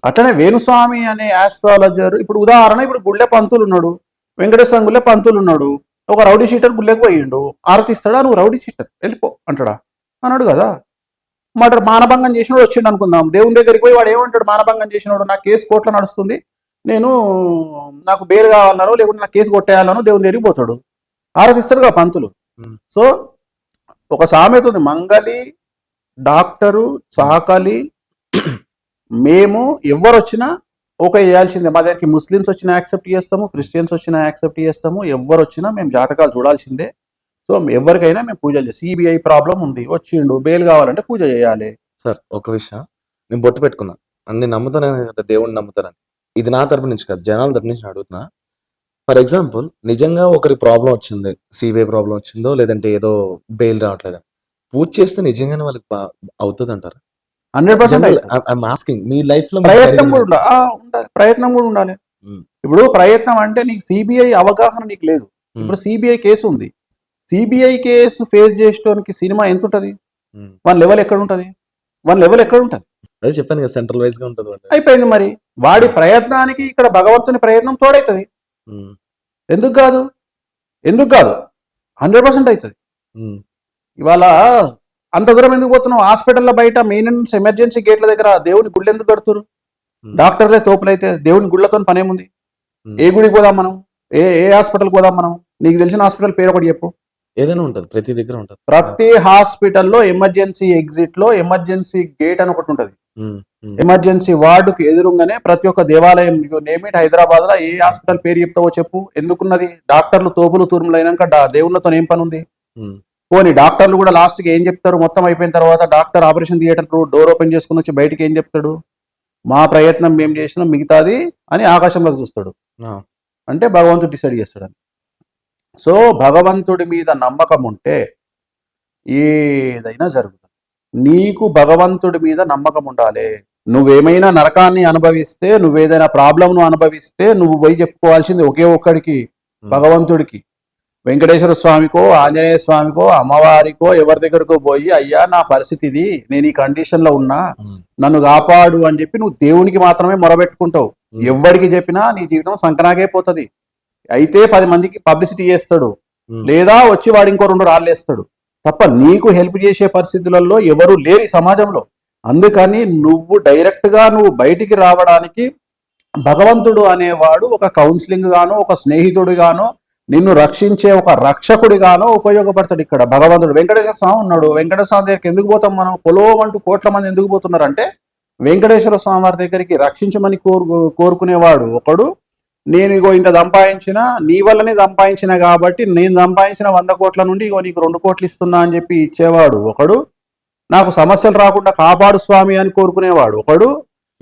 అట్లనే వేణుస్వామి అనే ఆస్ట్రాలజర్, ఇప్పుడు ఉదాహరణ, ఇప్పుడు గుళ్ళె పంతులు ఉన్నాడు, వెంకటేశ్వర గుళ్ళె పంతులు ఉన్నాడు, ఒక రౌడీ షీటర్ గుళ్ళెకి పోయిండు, ఆరతిస్తాడా? నువ్వు రౌడీ షీటర్ వెళ్ళిపో అంటాడా? అన్నాడు కదా. మానభంగం చేసినోడు వచ్చిండు అనుకుందాం, దేవుని దగ్గరికి పోయి వాడు ఏమంటాడు? మానభంగం చేసినోడు నా కేసు కోర్టులో నడుస్తుంది, నాకు బెయిల్ కావాలనో లేకుంటే నా కేసు కొట్టేయాలనో దేవుని దగ్గరికి పోతాడు, ఆరాధిస్తాడు కదా పంతులు. సో ఒక సామెత ఉంది, మంగలి, డాక్టరు, చాకలి, మేము ఎవరు వచ్చినా ఓకే చేయాల్సిందే. మా దగ్గరికి ముస్లిమ్స్ వచ్చినా యాక్సెప్ట్ చేస్తాము, క్రిస్టియన్స్ వచ్చినా యాక్సెప్ట్ చేస్తాము, ఎవరు వచ్చినా మేము జాతకాలు చూడాల్సిందే. సో ఎవరికైనా మేము పూజలు చేస్తాం. సిబిఐ ప్రాబ్లం ఉంది, వచ్చిండు, బెయిల్ కావాలంటే పూజ చేయాలి. సార్ ఒక విషయం, నేను బొట్టు పెట్టుకున్నా, అన్ని నమ్ముతానని కదా, దేవుడిని నమ్ముతానని. ఇది నా తరపు నుంచి కాదు, జనాల తరపు నుంచి అడుగుతున్నా. ఫర్ ఎగ్జాంపుల్, నిజంగా ఒకరి ప్రాబ్లం వచ్చింది, సిబిఐ ప్రాబ్లం వచ్చిందో లేదంటే ఏదో బెయిల్ రావట్లేదు, పూజ చేస్తే నిజంగానే వాళ్ళకి అవుతుంది అంటారు? 100% ఆస్కింగ్. మీ లైఫ్ లో ప్రయత్నం కూడా ఉండాలి, ప్రయత్నం కూడా ఉండాలి. ఇప్పుడు ప్రయత్నం అంటే నీకు సిబిఐ అవగాహన నీకు లేదు. ఇప్పుడు సిబిఐ కేసు ఉంది, సిబిఐ కేసు ఫేస్ చేసేటానికి సినిమా ఎంత ఉంటుంది? వన్ లెవెల్ ఎక్కడ ఉంటుంది? అదే చెప్పాను కదా, సెంట్రల్ వైజ్ గా ఉంటుంది. అయిపోయింది. మరి వాడి ప్రయత్నానికి ఇక్కడ భగవంతుని ప్రయత్నం తోడైతుంది. ఎందుకు కాదు? 100% అవుతుంది. ఇవాళ అంత దూరం ఎందుకు పోతున్నావు? హాస్పిటల్లో బయట మెయిన్స్ ఎమర్జెన్సీ గేట్ల దగ్గర దేవుని గుళ్ళు ఎందుకు కడుతురు? డాక్టర్లే తోపులైతే దేవుని గుళ్ళతో పనేముంది? ఏ గుడికి పోదాం మనం? ఏ హాస్పిటల్కి పోదాం మనం? నీకు తెలిసిన హాస్పిటల్ పేరు ఒకటి చెప్పు. ఏదైనా ఉంటుంది, ప్రతి దగ్గర ఉంటుంది. ప్రతి హాస్పిటల్లో ఎమర్జెన్సీ ఎగ్జిట్ లో ఎమర్జెన్సీ గేట్ అని ఒకటి ఉంటుంది. ఎమర్జెన్సీ వార్డుకు ఎదురుగానే ప్రతి ఒక్క దేవాలయం, నేమిట్ హైదరాబాద్ లో ఏ హాస్పిటల్ పేరు చెప్తావో చెప్పు. ఎందుకున్నది? డాక్టర్లు తోపులు తూర్ములు అయినాక దేవుళ్ళతో ఏం పని ఉంది? పోనీ డాక్టర్లు కూడా లాస్ట్ కి ఏం చెప్తారు? మొత్తం అయిపోయిన తర్వాత doctor operation theatre door open చేసుకుని వచ్చి బయటికి ఏం చెప్తాడు? మా ప్రయత్నం మేము చేసినాం, మిగతాది అని ఆకాశంలోకి చూస్తాడు. అంటే భగవంతుడు డిసైడ్ చేస్తాడు. సో భగవంతుడి మీద నమ్మకం ఉంటే ఏదైనా జరుగుతుంది. నీకు భగవంతుడి మీద నమ్మకం ఉండాలి. నువ్వేమైనా నరకాన్ని అనుభవిస్తే, నువ్వేదైనా ప్రాబ్లంను అనుభవిస్తే నువ్వు పోయి చెప్పుకోవాల్సింది ఒకే ఒక్కడికి, భగవంతుడికి. వెంకటేశ్వర స్వామికో, ఆంజనేయ స్వామికో, అమ్మవారికో, ఎవరి దగ్గరకో పోయి అయ్యా నా పరిస్థితి ఇది, నేను ఈ కండిషన్ లో ఉన్నా, నన్ను కాపాడు అని చెప్పి నువ్వు దేవునికి మాత్రమే మొరబెట్టుకుంటావు. ఎవరికి చెప్పినా నీ జీవితం సంకనాగే పోతుంది. అయితే 10 మందికి పబ్లిసిటీ చేస్తాడు, లేదా వచ్చి వాడు ఇంకో 2 రాళ్ళేస్తాడు తప్ప నీకు హెల్ప్ చేసే పరిస్థితులలో ఎవరు లేరు ఈ సమాజంలో. అందుకని నువ్వు డైరెక్ట్ గా నువ్వు బయటికి రావడానికి భగవంతుడు అనేవాడు ఒక కౌన్సిలింగ్ గానో, ఒక స్నేహితుడు గానో, నిన్ను రక్షించే ఒక రక్షకుడిగానో ఉపయోగపడతాడు. ఇక్కడ భగవంతుడు వెంకటేశ్వర స్వామి ఉన్నాడు. వెంకటేశ్వర స్వామి దగ్గరికి ఎందుకు పోతాం మనం? పొలోమంటూ కోట్ల మంది ఎందుకు పోతున్నారంటే వెంకటేశ్వర స్వామి వారి దగ్గరికి రక్షించమని కోరుకునేవాడు ఒకడు. నేను ఇగో ఇంత సంపాదించిన, నీ వల్లనే సంపాదించిన కాబట్టి నేను సంపాదించిన 100 కోట్ల నుండి ఇగో నీకు 2 కోట్లు ఇస్తున్నా అని చెప్పి ఇచ్చేవాడు ఒకడు. నాకు సమస్యలు రాకుండా కాపాడు స్వామి అని కోరుకునేవాడు ఒకడు.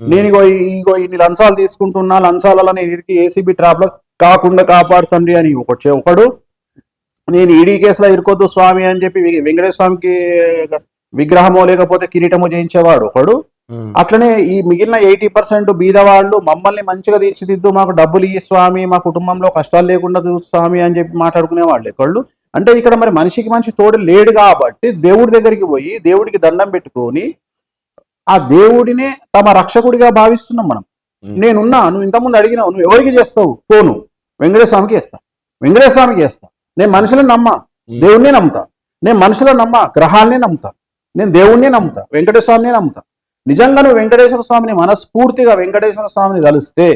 నేను ఇగో ఇన్ని లంచాలు తీసుకుంటున్నా, లంచాలలో నేను ఇరికి ఏసీబీ ట్రాప్ లో కాకుండా కాపాడుతండి అని ఒకడు. నేను ఈడీ కేసులో ఇరుకొద్దు స్వామి అని చెప్పి వెంకటేశ్వర స్వామికి విగ్రహమో లేకపోతే కిరీటమో చేయించేవాడు ఒకడు. అట్లనే ఈ మిగిలిన 80% బీదవాళ్ళు మమ్మల్ని మంచిగా తీర్చిదిద్దు, మాకు డబ్బులు ఇయ్యి స్వామి, మా కుటుంబంలో కష్టాలు లేకుండా చూసు స్వామి అని చెప్పి మాట్లాడుకునే వాళ్ళు ఒకళ్ళు. అంటే ఇక్కడ మరి మనిషికి మనిషి తోడు లేడు కాబట్టి దేవుడి దగ్గరికి పోయి దేవుడికి దండం పెట్టుకొని ఆ దేవుడినే తమ రక్షకుడిగా భావిస్తున్నాం మనం. నేనున్నా, నువ్వు ఇంతకుముందు అడిగినావు, నువ్వు ఎవరికి చేస్తావు ఫోను? వెంకటేశ్వర స్వామికి చేస్తా, వెంకటేశ్వర స్వామికి చేస్తా. నేను మనుషులను నమ్మా, దేవుణ్ణే నమ్ముతా. నేను మనుషులను నమ్మా, గ్రహాలనే నమ్ముతా. నేను దేవుణ్ణే నమ్ముతా, వెంకటేశ్వర స్వామినే నమ్ముతా. నిజంగా నువ్వు వెంకటేశ్వర స్వామిని మనస్ఫూర్తిగా వెంకటేశ్వర స్వామిని కలిస్తే,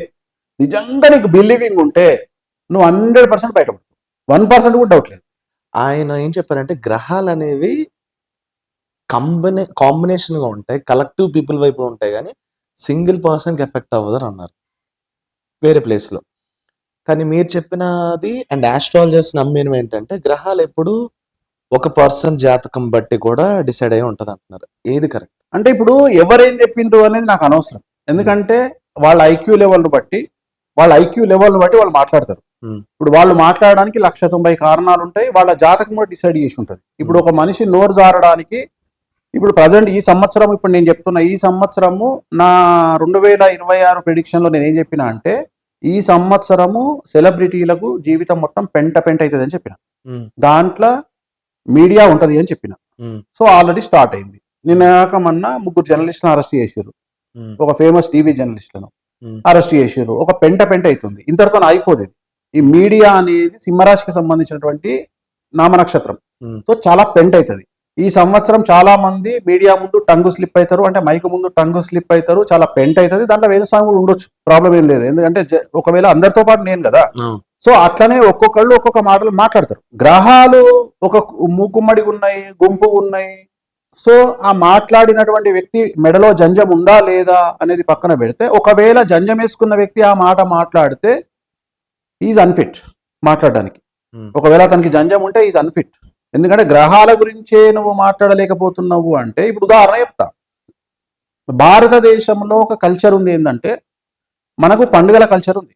నిజంగా నీకు బిలీవింగ్ ఉంటే నువ్వు 100% బయటపడతావు. 1% కూడా డౌట్ లేదు. ఆయన ఏం చెప్పారంటే గ్రహాలు అనేవి కాంబినేషన్ గా ఉంటాయి, కలెక్టివ్ పీపుల్ వైపు ఉంటాయి, కానీ సింగిల్ పర్సన్కి ఎఫెక్ట్ అవ్వదు అని అన్నారు వేరే ప్లేస్ లో. కానీ మీరు చెప్పినది అండ్ ఆస్ట్రాలజర్స్ నమ్మేది ఏంటంటే గ్రహాలు ఎప్పుడు ఒక పర్సన్ జాతకం బట్టి కూడా డిసైడ్ అయి ఉంటది అంటున్నారు. ఏది కరెక్ట్? అంటే ఇప్పుడు ఎవరేం చెప్పిండ్రు అనేది నాకు అనవసరం. ఎందుకంటే వాళ్ళ ఐక్యూ లెవెల్ను బట్టి వాళ్ళు మాట్లాడతారు. ఇప్పుడు వాళ్ళు మాట్లాడడానికి 190 కారణాలు ఉంటాయి. వాళ్ళ జాతకం కూడా డిసైడ్ చేసి ఉంటుంది. ఇప్పుడు ఒక మనిషి నోరు జారడానికి, ఇప్పుడు ప్రజెంట్ ఈ సంవత్సరం, ఇప్పుడు నేను చెప్తున్నా, ఈ సంవత్సరము నా 2026 ప్రిడిక్షన్ లో నేను ఏం చెప్పినా అంటే, ఈ సంవత్సరము సెలబ్రిటీలకు జీవితం మొత్తం పెంట అవుతుంది అని చెప్పిన. దాంట్లో మీడియా ఉంటది అని చెప్పిన. సో ఆల్రెడీ స్టార్ట్ అయింది. నిన్న మొన్న 3 జర్నలిస్టులను అరెస్ట్ చేశారు. ఒక ఫేమస్ టీవీ జర్నలిస్టులను అరెస్ట్ చేశారు. ఒక పెంట అవుతుంది. ఇంతటితో అయిపోతుంది. ఈ మీడియా అనేది సింహరాశికి సంబంధించినటువంటి నామనక్షత్రం. సో చాలా పెంట అవుతుంది. ఈ సంవత్సరం చాలా మంది మీడియా ముందు టంగు స్లిప్ అవుతారు, అంటే మైక్ ముందు టంగు స్లిప్ అవుతారు, చాలా పెంట అవుతుంది. దాంట్లో వేణుస్వామి కూడా ఉండొచ్చు, ప్రాబ్లం ఏం లేదు. ఎందుకంటే ఒకవేళ అందరితో పాటు నేను కదా. సో అట్లనే ఒక్కొక్కళ్ళు ఒక్కొక్క మాటలు మాట్లాడతారు. గ్రహాలు ఒక మూకుమ్మడి ఉన్నాయి, గుంపు ఉన్నాయి. సో ఆ మాట్లాడినటువంటి వ్యక్తి మెడలో జంజం ఉందా లేదా అనేది పక్కన పెడితే, ఒకవేళ జంజం వేసుకున్న వ్యక్తి ఆ మాట మాట్లాడితే ఈజ్ అన్ఫిట్ మాట్లాడడానికి. ఒకవేళ అతనికి జంజం ఉంటే ఈజ్ అన్ఫిట్. ఎందుకంటే గ్రహాల గురించే నువ్వు మాట్లాడలేకపోతున్నావు అంటే, ఇప్పుడు ఉదాహరణ చెప్తా. భారతదేశంలో ఒక కల్చర్ ఉంది, ఏంటంటే మనకు పండుగల కల్చర్ ఉంది.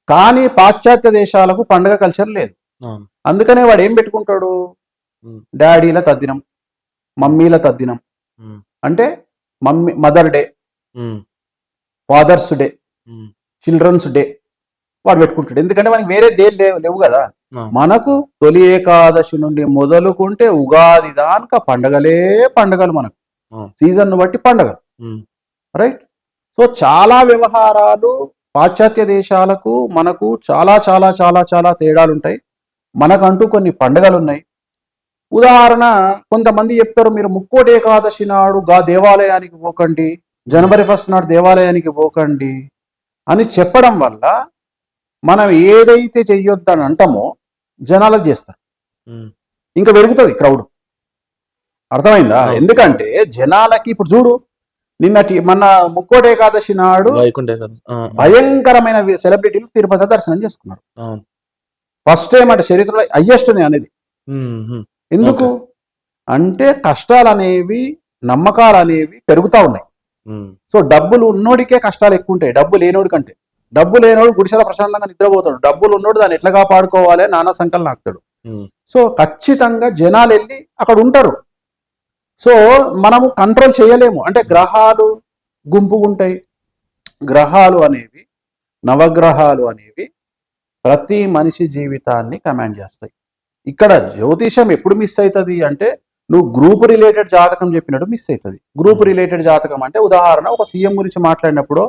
కానీ పాశ్చాత్య దేశాలకు పండుగ కల్చర్ లేదు. అందుకనే వాడు ఏం పెట్టుకుంటాడు? డాడీల తద్దినం, మమ్మీల తద్దినం, అంటే mother day, father's day, children's day వాడు పెట్టుకుంటాడు. ఎందుకంటే మనకి వేరే డే లేవు కదా. మనకు తొలి ఏకాదశి నుండి మొదలుకుంటే ఉగాది దాకా పండగలు మనకు సీజన్ బట్టి పండగలు, రైట్? సో చాలా వ్యవహారాలు పాశ్చాత్య దేశాలకు మనకు చాలా చాలా చాలా చాలా తేడాలు ఉంటాయి. మనకంటూ కొన్ని పండుగలు ఉన్నాయి. ఉదాహరణ, కొంతమంది చెప్తారు, మీరు ముక్కోటి ఏకాదశి నాడు దేవాలయానికి పోకండి, జనవరి 1 నాడు దేవాలయానికి పోకండి అని చెప్పడం వల్ల మనం ఏదైతే చెయ్యొద్దని అంటామో జనాలకు చేస్తారు, ఇంకా పెరుగుతుంది క్రౌడ్. అర్థమైందా? ఎందుకంటే జనాలకి ఇప్పుడు చూడు, మన ముక్కోటి ఏకాదశి నాడు భయంకరమైన సెలబ్రిటీలు తిరుపతి దర్శనం చేసుకున్నారు. ఫస్ట్ టైం అంటే చరిత్రలో హైయెస్ట్ అనేది. ఎందుకు అంటే కష్టాలు అనేవి, నమ్మకాలు అనేవి పెరుగుతా ఉన్నాయి. సో డబ్బులు ఉన్నోడికే కష్టాలు ఎక్కువ ఉంటాయి, డబ్బు లేనోడి కంటే. డబ్బు లేనోడు గుడిసెల ప్రశాంతంగా నిద్రపోతాడు, డబ్బులు ఉన్నోడు దాన్ని ఎట్లా కాపాడుకోవాలి నానా సంకల్పం నాకుతాడు. సో ఖచ్చితంగా జనాలు వెళ్ళి అక్కడ ఉంటారు. సో మనము కంట్రోల్ చేయలేము. అంటే గ్రహాలు గుంపు ఉంటాయి. గ్రహాలు అనేవి, నవగ్రహాలు అనేవి ప్రతి మనిషి జీవితాన్ని కమాండ్ చేస్తాయి. ఇక్కడ జ్యోతిషం ఎప్పుడు మిస్ అవుతుంది అంటే, నువ్వు గ్రూప్ రిలేటెడ్ జాతకం చెప్పినట్టు మిస్ అవుతుంది. గ్రూప్ రిలేటెడ్ జాతకం అంటే ఉదాహరణ, ఒక సీఎం గురించి మాట్లాడినప్పుడు,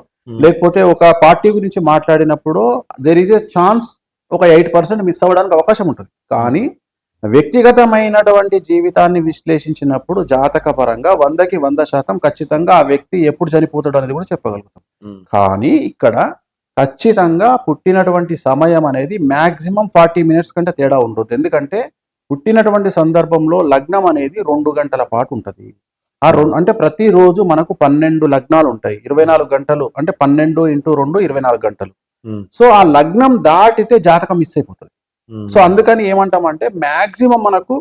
లేకపోతే ఒక పార్టీ గురించి మాట్లాడినప్పుడు దేర్ ఈజ్ ఎ ఛాన్స్ ఒక 8% మిస్ అవ్వడానికి అవకాశం ఉంటుంది. కానీ వ్యక్తిగతమైనటువంటి జీవితాన్ని విశ్లేషించినప్పుడు జాతక పరంగా 100% ఖచ్చితంగా ఆ వ్యక్తి ఎప్పుడు చనిపోతాడు అనేది కూడా చెప్పగలుగుతాం. కానీ ఇక్కడ ఖచ్చితంగా పుట్టినటువంటి సమయం అనేది మాక్సిమం 40 మినిట్స్ కంటే తేడా ఉంటుంది. ఎందుకంటే పుట్టినటువంటి సందర్భంలో లగ్నం అనేది 2 గంటల పాటు ఉంటుంది. అంటే ప్రతిరోజు మనకు 12 లగ్నాలు ఉంటాయి. 24 గంటలు అంటే 12 × 2 24 గంటలు. సో ఆ లగ్నం దాటితే జాతకం మిస్ అయిపోతుంది. సో అందుకని ఏమంటామంటే మాక్సిమం మనకు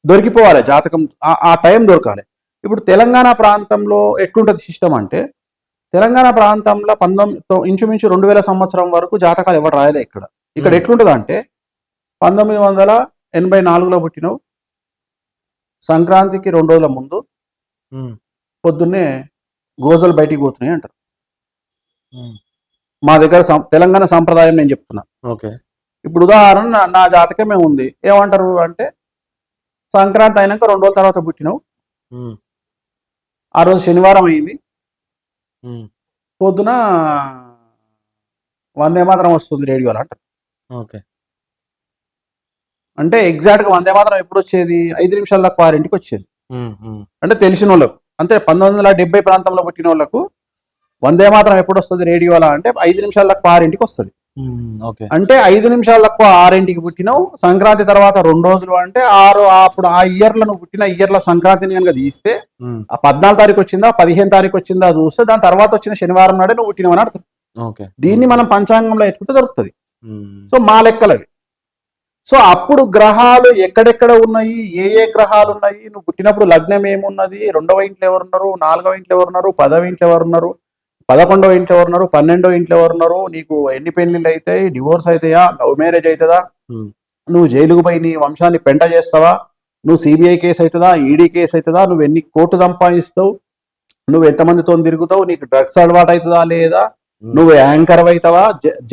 దొరికిపోవాలి జాతకం, ఆ టైం దొరకాలి. ఇప్పుడు తెలంగాణ ప్రాంతంలో ఎట్లుంటది సిస్టమ్ అంటే, తెలంగాణ ప్రాంతంలో ఇంచుమించు 2000 సంవత్సరం వరకు జాతకాలు ఎవరు రాయలే. ఇక్కడ ఎట్లుంటది అంటే 1984లో పుట్టినవు, సంక్రాంతికి 2 రోజుల ముందు పొద్దున్నే గోజలు బయటికి పోతున్నాయి అంటారు. మా దగ్గర తెలంగాణ సంప్రదాయం నేను చెప్తున్నా. ఓకే. ఇప్పుడు ఉదాహరణ నా జాతకమే ఉంది. ఏమంటారు అంటే సంక్రాంతి అయినాక 2 రోజుల తర్వాత పుట్టినవు, ఆ రోజు శనివారం అయింది, పొద్దున వందే మాత్రం వస్తుంది రేడియోలో అంటారు. ఓకే. అంటే ఎగ్జాక్ట్గా వందే మాత్రం ఎప్పుడు వచ్చేది? 5 నిమిషాల దాకా 6ంటికి వచ్చేది. అంటే తెలిసిన వాళ్ళకు, అంటే 1970 ప్రాంతంలో పుట్టిన వాళ్ళకు వందే మాత్రం ఎప్పుడు వస్తుంది రేడియోలో అంటే 5 నిమిషాల దాకా 6ంటికి వస్తుంది. అంటే 5 నిమిషాల తక్కువ 6ంటికి పుట్టినావు, సంక్రాంతి తర్వాత 2 రోజులు అంటే 6. అప్పుడు ఆ ఇయర్లో నువ్వు పుట్టిన ఇయర్ల సంక్రాంతిని కనుక తీస్తే ఆ 14 తారీఖు వచ్చిందా 15 తారీఖు వచ్చిందా చూస్తే దాని తర్వాత వచ్చిన శనివారం నాడే నువ్వు పుట్టినవని అర్థం. దీన్ని మనం పంచాంగంలో ఎత్తుకుతే దొరుకుతుంది. సో మా లెక్కలవి. సో అప్పుడు గ్రహాలు ఎక్కడెక్కడ ఉన్నాయి, ఏ గ్రహాలు ఉన్నాయి, నువ్వు పుట్టినప్పుడు లగ్నం ఏమున్నది, 2వ ఇంట్లో ఎవరున్నారు, 4వ ఇంట్లో ఎవరున్నారు, 10వ ఇంట్లో ఎవరున్నారు, 11వ ఇంట్లో ఎవరున్నారు, 12వ ఇంట్లో ఎవరున్నారు, నీకు ఎన్ని పెళ్లిళ్ళు అవుతాయి, డివోర్స్ అవుతాయా, లవ్ మ్యారేజ్ అవుతుందా, నువ్వు జైలుకు పోయి నీ వంశాన్ని పెంట చేస్తావా, నువ్వు సిబిఐ కేసు అవుతుందా, ఈడీ కేసు అవుతుందా, నువ్వు ఎన్ని కోట్లు సంపాదిస్తావు, నువ్వు ఎంతమందితో తిరుగుతావు, నీకు డ్రగ్స్ అలవాటు అవుతుందా లేదా, నువ్వు యాంకర్ అవుతావా,